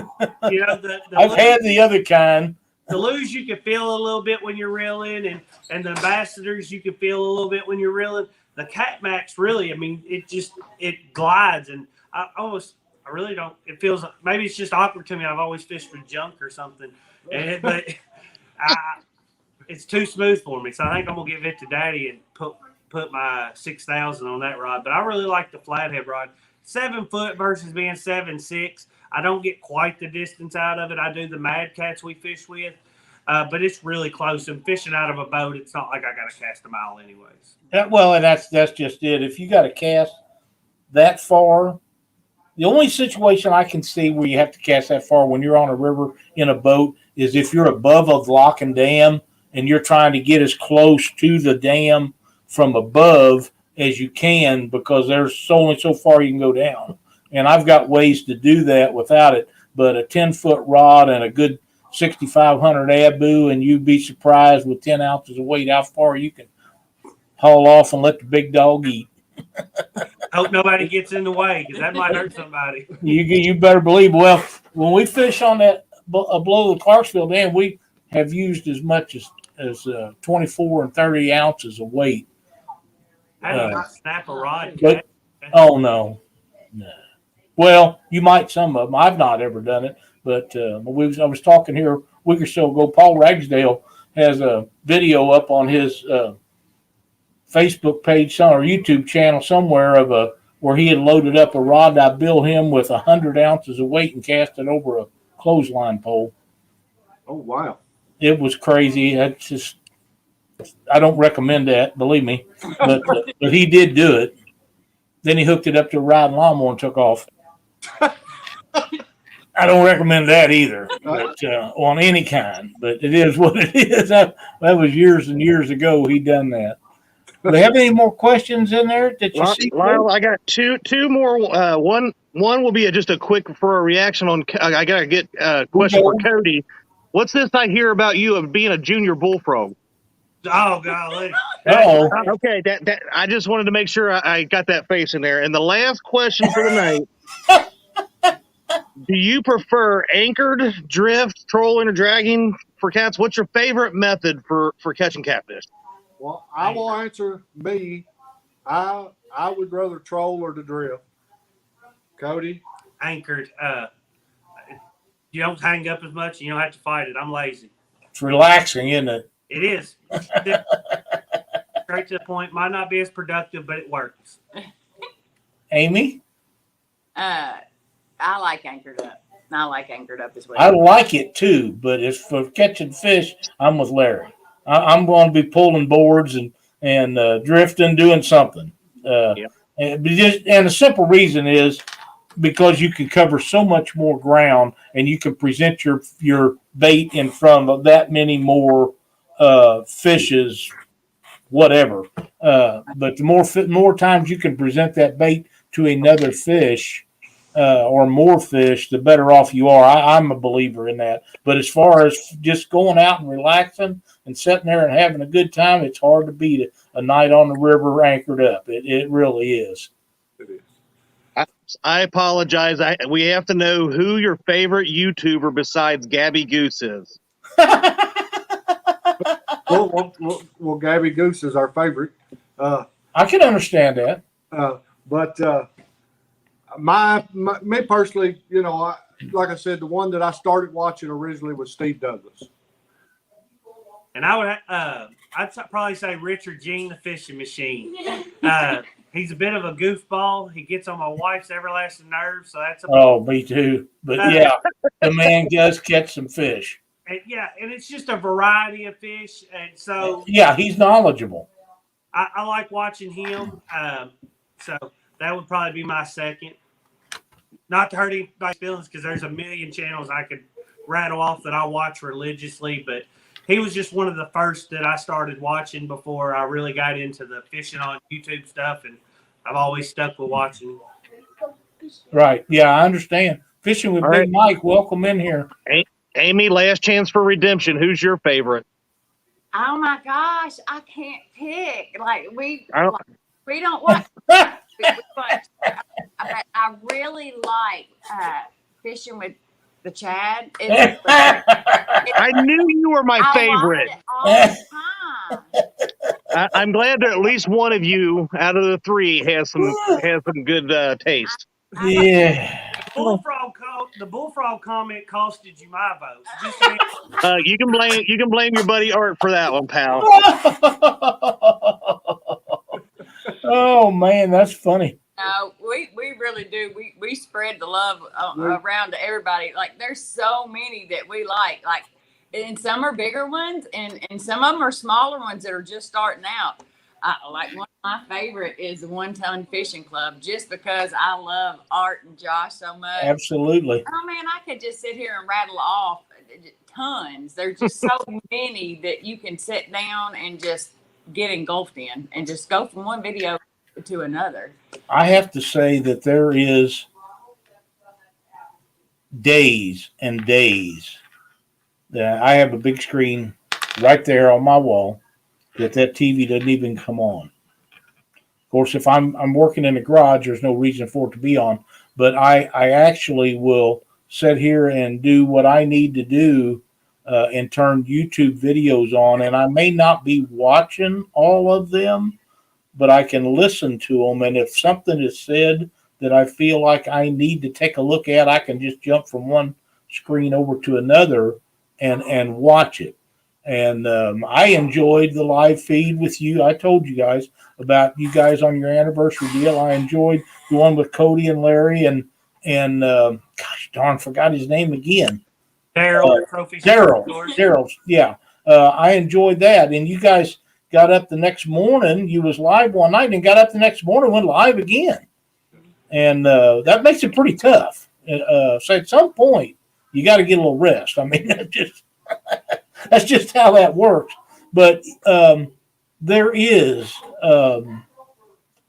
You know, I've had the other kind. The Lou's you can feel a little bit when you're reeling, and the Ambassadors you can feel a little bit when you're reeling. The Cat Max, really, I mean, it glides, and I really don't. It feels maybe it's just awkward to me. I've always fished for junk or something, but it's too smooth for me. So I think I'm gonna give it to Daddy and put my 6,000 on that rod. But I really like the flathead rod. 7 foot versus being 7.6. I don't get quite the distance out of it. I do the Mad Cats we fish with, but it's really close. And fishing out of a boat, it's not like I got to cast a mile anyways. Well, and that's just it. If you got to cast that far, the only situation I can see where you have to cast that far when you're on a river in a boat is if you're above a lock and dam and you're trying to get as close to the dam from above as you can, because there's only so far you can go down. And I've got ways to do that without it, but a 10-foot rod and a good 6,500 Abu, and you'd be surprised with 10 ounces of weight how far you can haul off and let the big dog eat. Hope nobody gets in the way, because that might hurt somebody. You better believe. Well, when we fish on that below the Clarksville Dam, we have used as much as 24 and 30 ounces of weight. How do you not snap a rod? Oh, no. Well, you might some of them. I've not ever done it, but I was talking here a week or so ago. Paul Ragsdale has a video up on his Facebook page or YouTube channel somewhere of where he had loaded up a rod. I billed him with 100 ounces of weight and cast it over a clothesline pole. Oh, wow. It was crazy. I don't recommend that, believe me, but he did do it. Then he hooked it up to a riding lawnmower and took off. I don't recommend that either, but on any kind. But it is what it is. That was years and years ago. He done that. Do they have any more questions in there that you see? Lyle, I got two more. One will be just a quick for a reaction on. I gotta get a question for Cody. What's this I hear about you of being a junior bullfrog? Oh, golly. Oh, okay. That I just wanted to make sure I got that face in there. And the last question for the night: do you prefer anchored, drift, trolling, or dragging for cats, what's your favorite method for catching catfish? Well, I will answer me. I would rather troll or to drift. Cody? Anchored. You don't hang up as much and you don't have to fight it. I'm lazy. It's relaxing, isn't it? It is. Straight to the point. Might not be as productive, but it works. Amy? I like anchored up. I like anchored up as well. I like it too, but as for catching fish, I'm with Larry. I'm going to be pulling boards and drifting, doing something. Yeah. And the simple reason is because you can cover so much more ground and you can present your bait in front of that many more fishes, whatever. But the more times you can present that bait to another fish or more fish, the better off you are. I'm a believer in that. But as far as just going out and relaxing and sitting there and having a good time, it's hard to beat a night on the river anchored up. It really is. It is. I apologize. We have to know who your favorite YouTuber besides Gabby Goose is. Well, Gabby Goose is our favorite. I can understand that. But me personally, like I said, the one that I started watching originally was Steve Douglas. And I'd probably say Richard Jean, the fishing machine. He's a bit of a goofball. He gets on my wife's everlasting nerves, so that's me too. But yeah, the man does catch some fish. And it's just a variety of fish, and so yeah, he's knowledgeable. I like watching him. So that would probably be my second. Not to hurt anybody's feelings, because there's a million channels I could rattle off that I watch religiously, but he was just one of the first that I started watching before I really got into the fishing on YouTube stuff, and I've always stuck with watching. Right. Yeah, I understand. Fishing with All Big right. Mike. Welcome in here. Amy, last chance for redemption. Who's your favorite? Oh my gosh, I can't pick. Like we I don't- don't watch. we watch. But I really like fishing with the Chad. I knew you were my favorite. All the time. I'm glad that at least one of you out of the three has some good taste. Yeah. The bullfrog comment costed you my vote. Just You can blame your buddy Art for that one, pal. Oh man, that's funny. No, we really do. We spread the love around to everybody. Like there's so many that we like. Like, and some are bigger ones, and some of them are smaller ones that are just starting out. Like one of my favorite is the 1 Ton Fishing Club, just because I love Art and Josh so much. Absolutely. Oh man, I could just sit here and rattle off tons. There's just so many that you can sit down and just get engulfed in, and just go from one video to another. I have to say that there is days and days that I have a big screen right there on my wall that TV doesn't even come on. Of course, if I'm working in a garage, there's no reason for it to be on. But I actually will sit here and do what I need to do and turn YouTube videos on. And I may not be watching all of them, but I can listen to them. And if something is said that I feel like I need to take a look at, I can just jump from one screen over to another and watch it. And I enjoyed the live feed with you. I told you guys about you guys on your anniversary deal. I enjoyed the one with Cody and Larry and gosh darn, forgot his name again. Daryl. Daryl. Yeah. I enjoyed that. And you guys got up the next morning. You was live one night and got up the next morning, went live again. And that makes it pretty tough. So at some point, you got to get a little rest. I mean, that's just how that works. But there is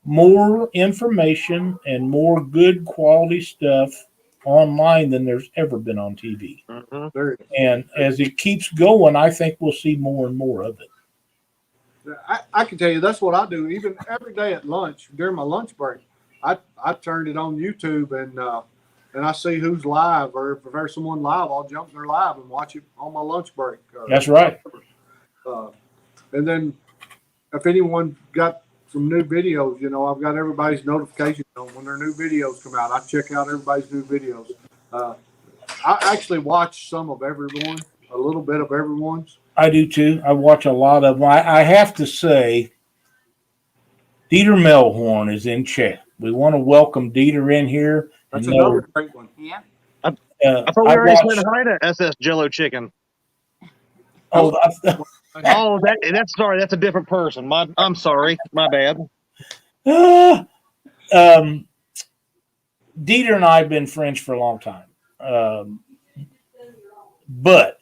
more information and more good quality stuff online than there's ever been on TV. Mm-hmm. And as it keeps going, I think we'll see more and more of it. I can tell you that's what I do. Even every day at lunch, during my lunch break, I turned it on YouTube, and and I see who's live, or if there's someone live, I'll jump in their live and watch it on my lunch break. That's right. And then if anyone got some new videos, I've got everybody's notifications on when their new videos come out. I check out everybody's new videos. I actually watch some of everyone, a little bit of everyone's. I do too. I watch a lot of them. I have to say, Dieter Melhorn is in chat. We want to welcome Dieter in here. That's another great one. Yeah. I thought we I already watched- said hi to SS Jello Chicken. Oh, Oh, that's sorry. That's a different person. I'm sorry. My bad. Dieter and I have been friends for a long time. But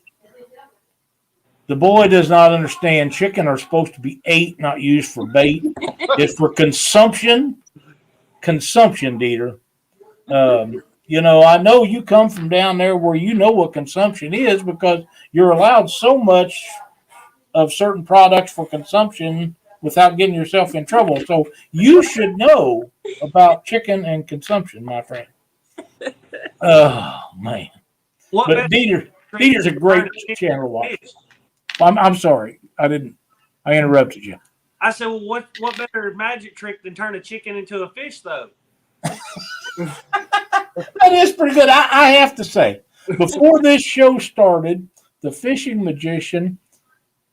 the boy does not understand chicken are supposed to be ate, not used for bait. It's for consumption. Consumption, Dieter. I know you come from down there where you know what consumption is because you're allowed so much of certain products for consumption without getting yourself in trouble. So you should know about chicken and consumption, my friend. Oh, man. But Dieter's a great channel to watch. I'm sorry. I interrupted you. I said, well, what better magic trick than turn a chicken into a fish, though? That is pretty good. I have to say, before this show started, the fishing magician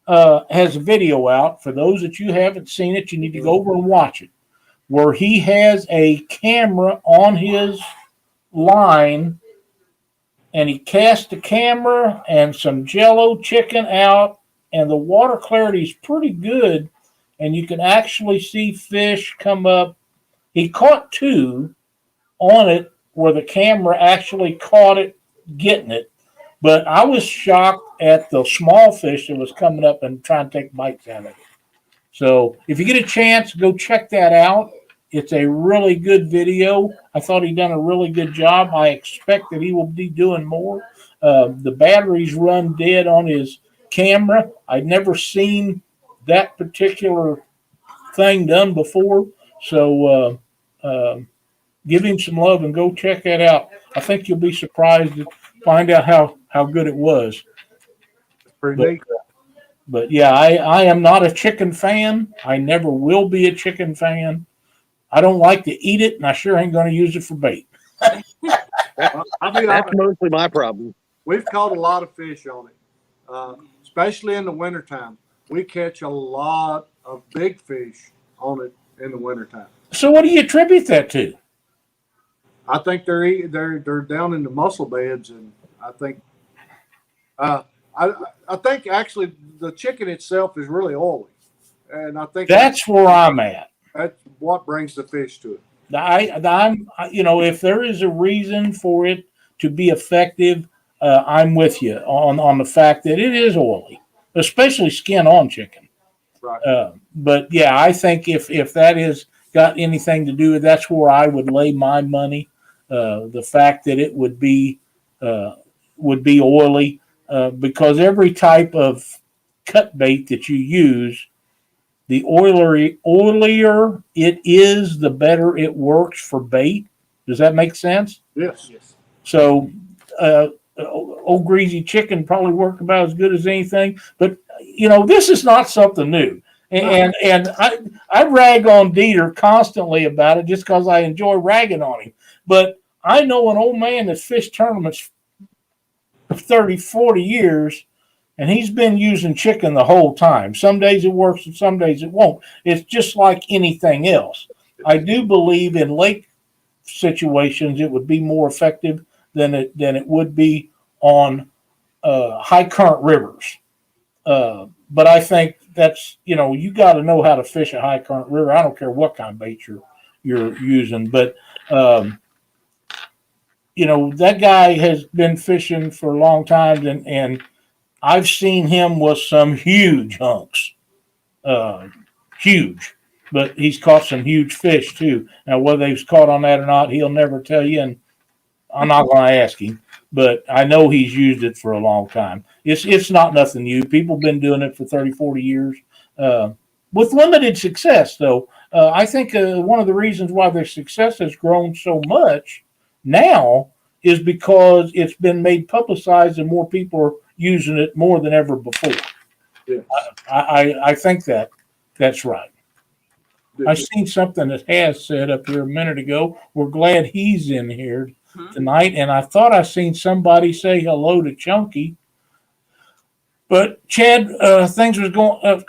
has a video out. For those that you haven't seen it, you need to go over and watch it, where he has a camera on his line, and he casts the camera and some Jello chicken out, and the water clarity is pretty good, and you can actually see fish come up. He caught two on it where the camera actually caught it, getting it. But I was shocked at the small fish that was coming up and trying to take bites out of it. So if you get a chance, go check that out. It's a really good video. I thought he done a really good job. I expect that he will be doing more. The batteries run dead on his camera. I'd never seen that particular thing done before. So give him some love and go check that out. I think you'll be surprised to find out how good it was. Pretty neat. But yeah, I am not a chicken fan. I never will be a chicken fan. I don't like to eat it, and I sure ain't going to use it for bait. I'll be That's honest, mostly my problem. we've caught a lot of fish on it, especially in the wintertime. We catch a lot of big fish on it in the wintertime. So what do you attribute that to? I think they're down in the mussel beds, and I think I think actually the chicken itself is really oily, and I think That's where I'm at. that's what brings the fish to it. I'm if there is a reason for it to be effective, I'm with you on the fact that it is oily, especially skin on chicken. Right. But yeah, I think if that has got anything to do with, that's where I would lay my money. The fact that it would be oily, because every type of cut bait that you use, the oilier it is, the better it works for bait. Does that make sense? Yes. So, old greasy chicken probably worked about as good as anything. But this is not something new, and I rag on Dieter constantly about it just because I enjoy ragging on him. But I know an old man that fished tournaments for 30, 40 years. And he's been using chicken the whole time. Some days it works and some days it won't. It's just like anything else. I do believe in lake situations it would be more effective than it would be on high current rivers. But I think that's you got to know how to fish a high current river. I don't care what kind of bait you're using, but that guy has been fishing for a long time, and I've seen him with some huge hunks, huge, but he's caught some huge fish too. Now, whether he's caught on that or not, he'll never tell you, and I'm not going to ask him, but I know he's used it for a long time. It's not nothing new. People have been doing it for 30, 40 years with limited success, though. I think one of the reasons why their success has grown so much now is because it's been made publicized and more people are using it more than ever before. Yes. I think that's right. I seen something that has said up here a minute ago. We're glad he's in here tonight, and I thought I seen somebody say hello to Chunky. But Chad, things was going.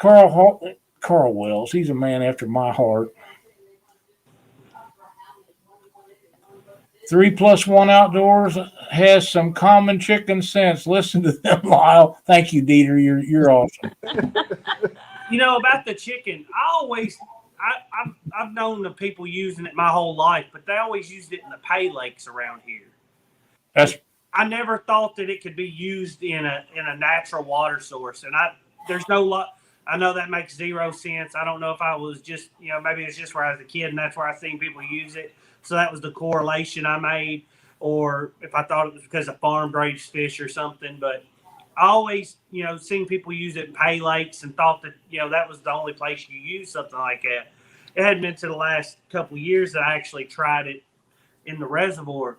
Carl Wells, he's a man after my heart. 3+1 Outdoors has some common chicken sense. Listen to them, Lyle. Thank you, Dieter. You're awesome. You know about the chicken. I've known the people using it my whole life, but they always used it in the pay lakes around here. I never thought that it could be used in a natural water source, and there's no lot. I know that makes zero sense. I don't know if I was just maybe it's just where I was a kid and that's where I seen people use it. So that was the correlation I made, or if I thought it was because of farm raised fish or something. But I always, seen people use it in pay lakes and thought that, that was the only place you use something like that. It hadn't been to the last couple of years that I actually tried it in the reservoir.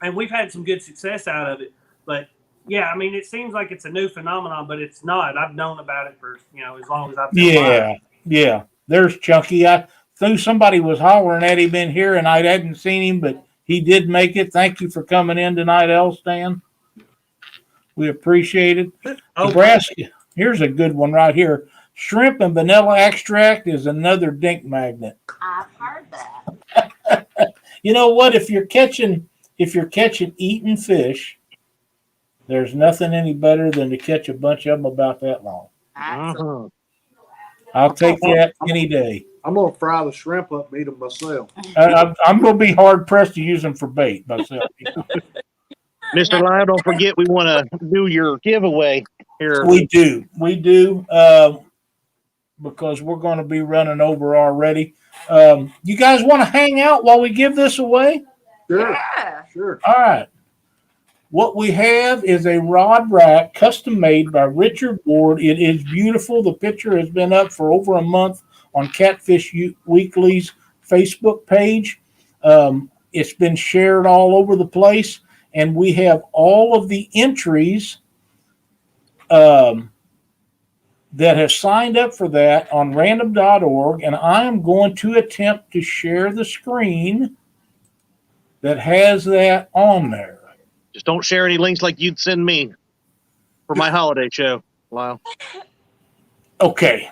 And we've had some good success out of it. But, yeah, I mean, it seems like it's a new phenomenon, but it's not. I've known about it for, as long as I've been alive. Yeah. There's Chunky. I knew somebody was hollering at him in here, and I hadn't seen him, but he did make it. Thank you for coming in tonight, Elstan. We appreciate it. Nebraska. Here's a good one right here. Shrimp and vanilla extract is another dink magnet. I've heard that. You know what? If you're catching eating fish, there's nothing any better than to catch a bunch of them about that long. Absolutely. I'll take that any day. I'm gonna fry the shrimp up and eat them myself. I'm gonna be hard pressed to use them for bait myself. Mr. Lyle, don't forget we want to do your giveaway here. We do, because we're going to be running over already. You guys want to hang out while we give this away? Sure. Yeah. Sure. All right. What we have is a rod rack custom made by Richard Ward. It is beautiful. The picture has been up for over a month on Catfish Weekly's Facebook page. It's been shared all over the place, and we have all of the entries that have signed up for that on random.org, and I am going to attempt to share the screen that has that on there. Just don't share any links like you'd send me for my holiday show, Lyle. Okay.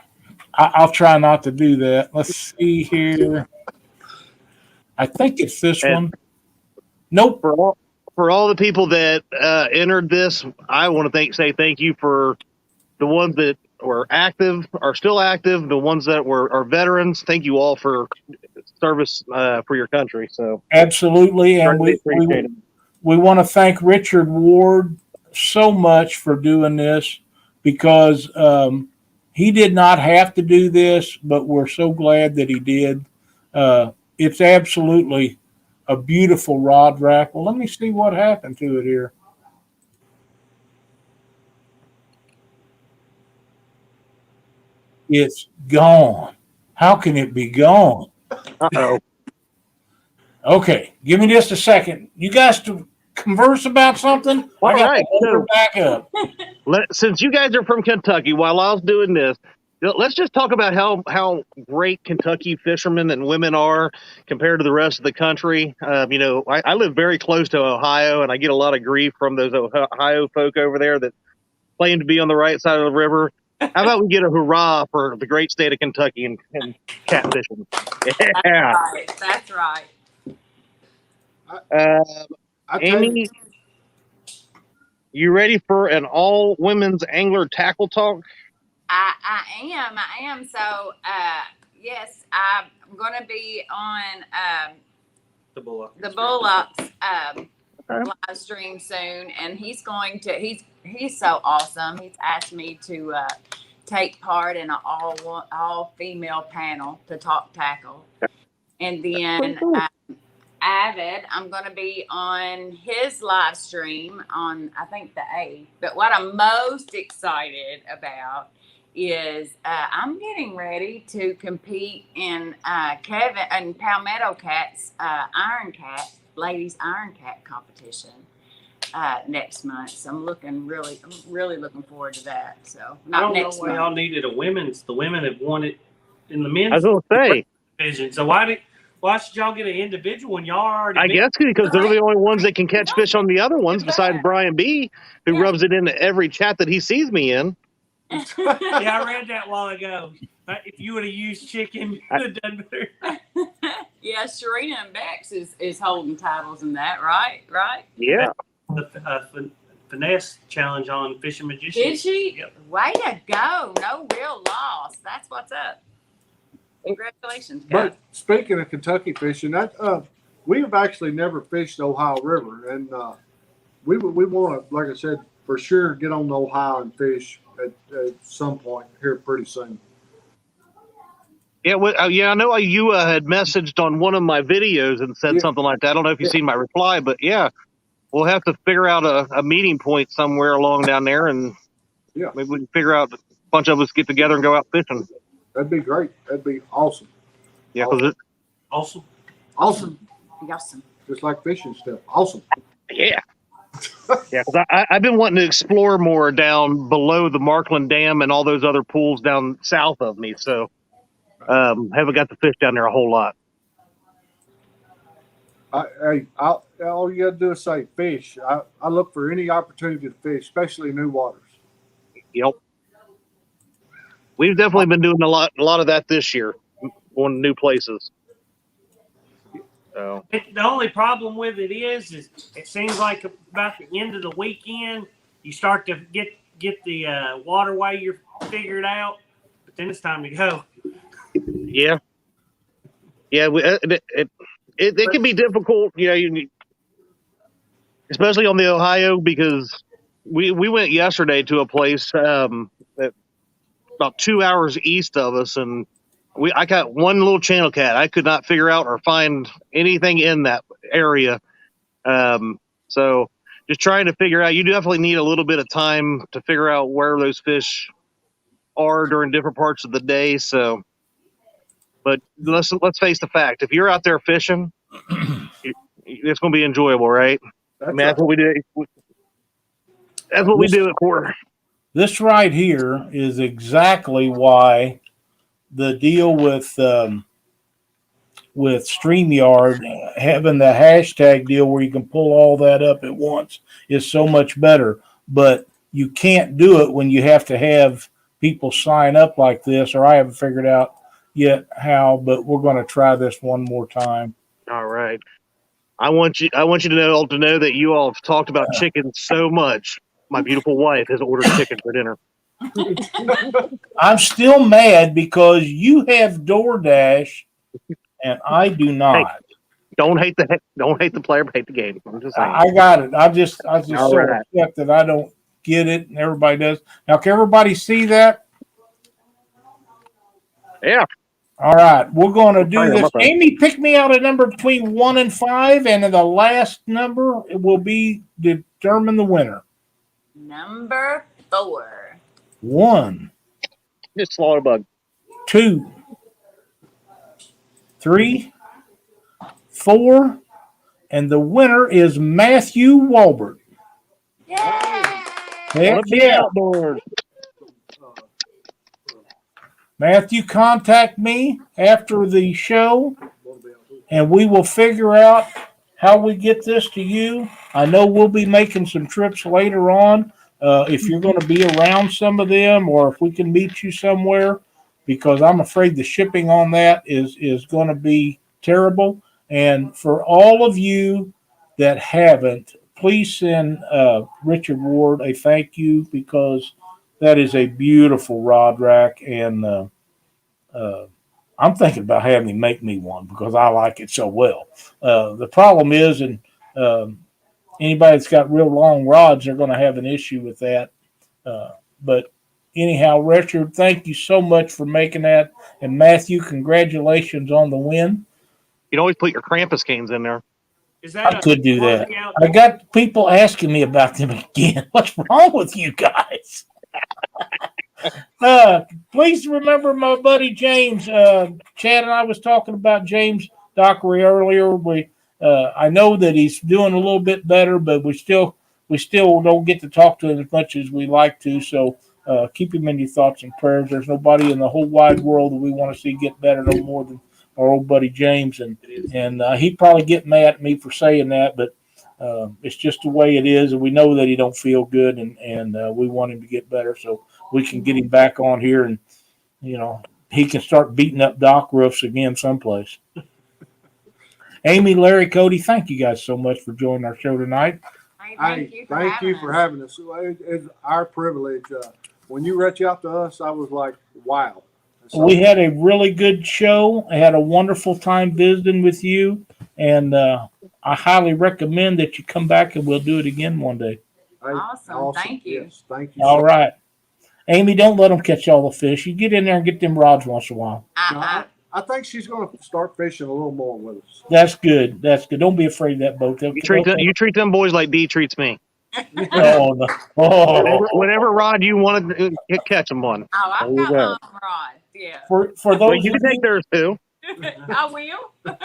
I'll try not to do that. Let's see here. I think it's this one. Nope. For all the people that entered this, I want to say thank you for the ones that were active, are still active, the ones that are veterans. Thank you all for service for your country. So absolutely, and we want to thank Richard Ward so much for doing this, because he did not have to do this, but we're so glad that he did. It's absolutely a beautiful rod rack. Well, let me see what happened to it here. It's gone. How can it be gone? Uh-oh. Okay, give me just a second. You guys to converse about something? All right. So, back up. Since you guys are from Kentucky, while I was doing this, let's just talk about how great Kentucky fishermen and women are compared to the rest of the country. I live very close to Ohio, and I get a lot of grief from those Ohio folk over there that claim to be on the right side of the river. How about we get a hurrah for the great state of Kentucky and catfishing? Yeah. That's right. Amy, you ready for an all women's angler tackle talk? I am. So, yes, I'm going to be on the Bullocks live stream soon, and he's so awesome. He's asked me to take part in an all female panel to talk tackle, and then Avid, I'm going to be on his live stream on, I think, the 8th. But what I'm most excited about is I'm getting ready to compete in Kevin and Palmetto Cat's Iron Cat ladies iron cat competition next month. So I'm really looking forward to that. So I not don't know next why month. y'all needed a women's. The women have won it in the I men's was gonna say, division. So why should y'all get an individual when y'all already I beat? guess because they're the only ones that can catch fish on the other ones besides Brian B, who Yeah. rubs it into every chat that he sees me in. Yeah, I read that a while ago. If you would have used chicken, you would have done better. Yeah, Serena and Bex is holding titles in that, right? Right? Yeah. The finesse challenge on Fishing Magician. Did she? Yep. Way to go. No real loss. That's what's up. Congratulations, guys. But speaking of Kentucky fishing, we've actually never fished the Ohio River, and we want to, like I said, for sure get on the Ohio and fish at some point here pretty soon. Yeah, I know you had messaged on one of my videos and said something like that. I don't know if you've seen my reply, but yeah, we'll have to figure out a meeting point somewhere along down there, and maybe we can figure out a bunch of us get together and go out fishing. That'd be great. That'd be awesome. Yeah, because Awesome. Awesome. Awesome. Just like fishing stuff. Awesome. yeah. Yeah, because I've been wanting to explore more down below the Markland Dam and all those other pools down south of me. So haven't got to fish down there a whole lot. All you got to do is say fish. I look for any opportunity to fish, especially new waters. Yep. We've definitely been doing a lot of that this year, going to new places. So The only problem with it is it seems like about the end of the weekend you start to get the waterway you're figured out, but then it's time to go. yeah, it can be difficult, especially on the Ohio, because we went yesterday to a place that about 2 hours east of us, and I got one little channel cat. I could not figure out or find anything in that area. So just trying to figure out, you definitely need a little bit of time to figure out where those fish are during different parts of the day. So, but let's face the fact, if you're out there fishing, it's going to be enjoyable, right? That's what we do. That's what we do it for. This right here is exactly why the deal with StreamYard, having the hashtag deal where you can pull all that up at once is so much better. But you can't do it when you have to have people sign up like this, or I haven't figured out yet how, but we're going to try this one more time. All right. I want you to know that you all have talked about chicken so much. My beautiful wife has ordered chicken for dinner. I'm still mad because you have DoorDash and I do not. Hey, don't hate the player, but hate the game. I'm just saying. I got it. I just so right. upset that I don't get it, and everybody does. Now, can everybody see that? Yeah. All right, we're going to do this. Amy, pick me out a number between 1 and 5, and the last number will be determine the winner. Number 4. 1. Just swallow a bug. 2. 3. 4. And the winner is Matthew Walbert. Yay! Heck yeah. Matthew, contact me after the show, and we will figure out how we get this to you. I know we'll be making some trips later on. If you're going to be around some of them, or if we can meet you somewhere, because I'm afraid the shipping on that is going to be terrible. And for all of you that haven't, please send Richard Ward a thank you, because that is a beautiful rod rack, and I'm thinking about having him make me one because I like it so well. The problem is, and anybody that's got real long rods, they're going to have an issue with that. But anyhow, Richard, thank you so much for making that. And Matthew, congratulations on the win. You can always put your Krampus canes in there. Is that I could do that. I got people asking me about them again. What's wrong with you guys? Please remember my buddy James. Chad and I was talking about James Dockery earlier. I know that he's doing a little bit better, but we still don't get to talk to him as much as we like to. So keep him in your thoughts and prayers. There's nobody in the whole wide world that we want to see get better no more than our old buddy James, and he'd probably get mad at me for saying that, but it's just the way it is, and we know that he don't feel good, and we want him to get better so we can get him back on here, and he can start beating up dock roofs again someplace. Amy, Larry, Cody, thank you guys so much for joining our show tonight. Thank you for having us. It's our privilege. When you reached out to us, I was like, wow. So, we had a really good show. I had a wonderful time visiting with you, and I highly recommend that you come back and we'll do it again one day. Awesome. Thank you. Yes, thank you. All right. Amy, don't let them catch all the fish. You get in there and get them rods once in a while. I think she's going to start fishing a little more with us. That's good. Don't be afraid of that boat. You treat them boys like D treats me. Oh, no. Whatever rod you want to catch them on. Oh, I've got my own rod. Yeah. For those you can take theirs too. I will.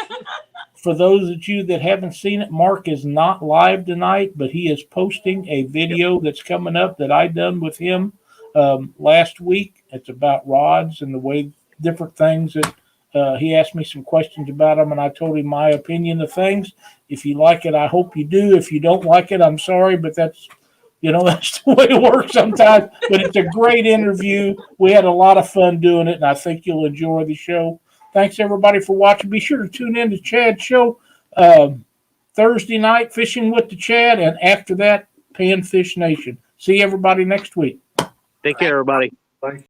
For those of you that haven't seen it, Mark is not live tonight, but he is posting a video that's coming up that I done with him last week. It's about rods and the way different things that he asked me some questions about them, and I told him my opinion of things. If you like it, I hope you do. If you don't like it, I'm sorry, but that's the way it works sometimes. But it's a great interview. We had a lot of fun doing it, and I think you'll enjoy the show. Thanks, everybody, for watching. Be sure to tune in to Chad's show Thursday night, Fishing with the Chad, and after that, Panfish Nation. See everybody next week. Take care, everybody.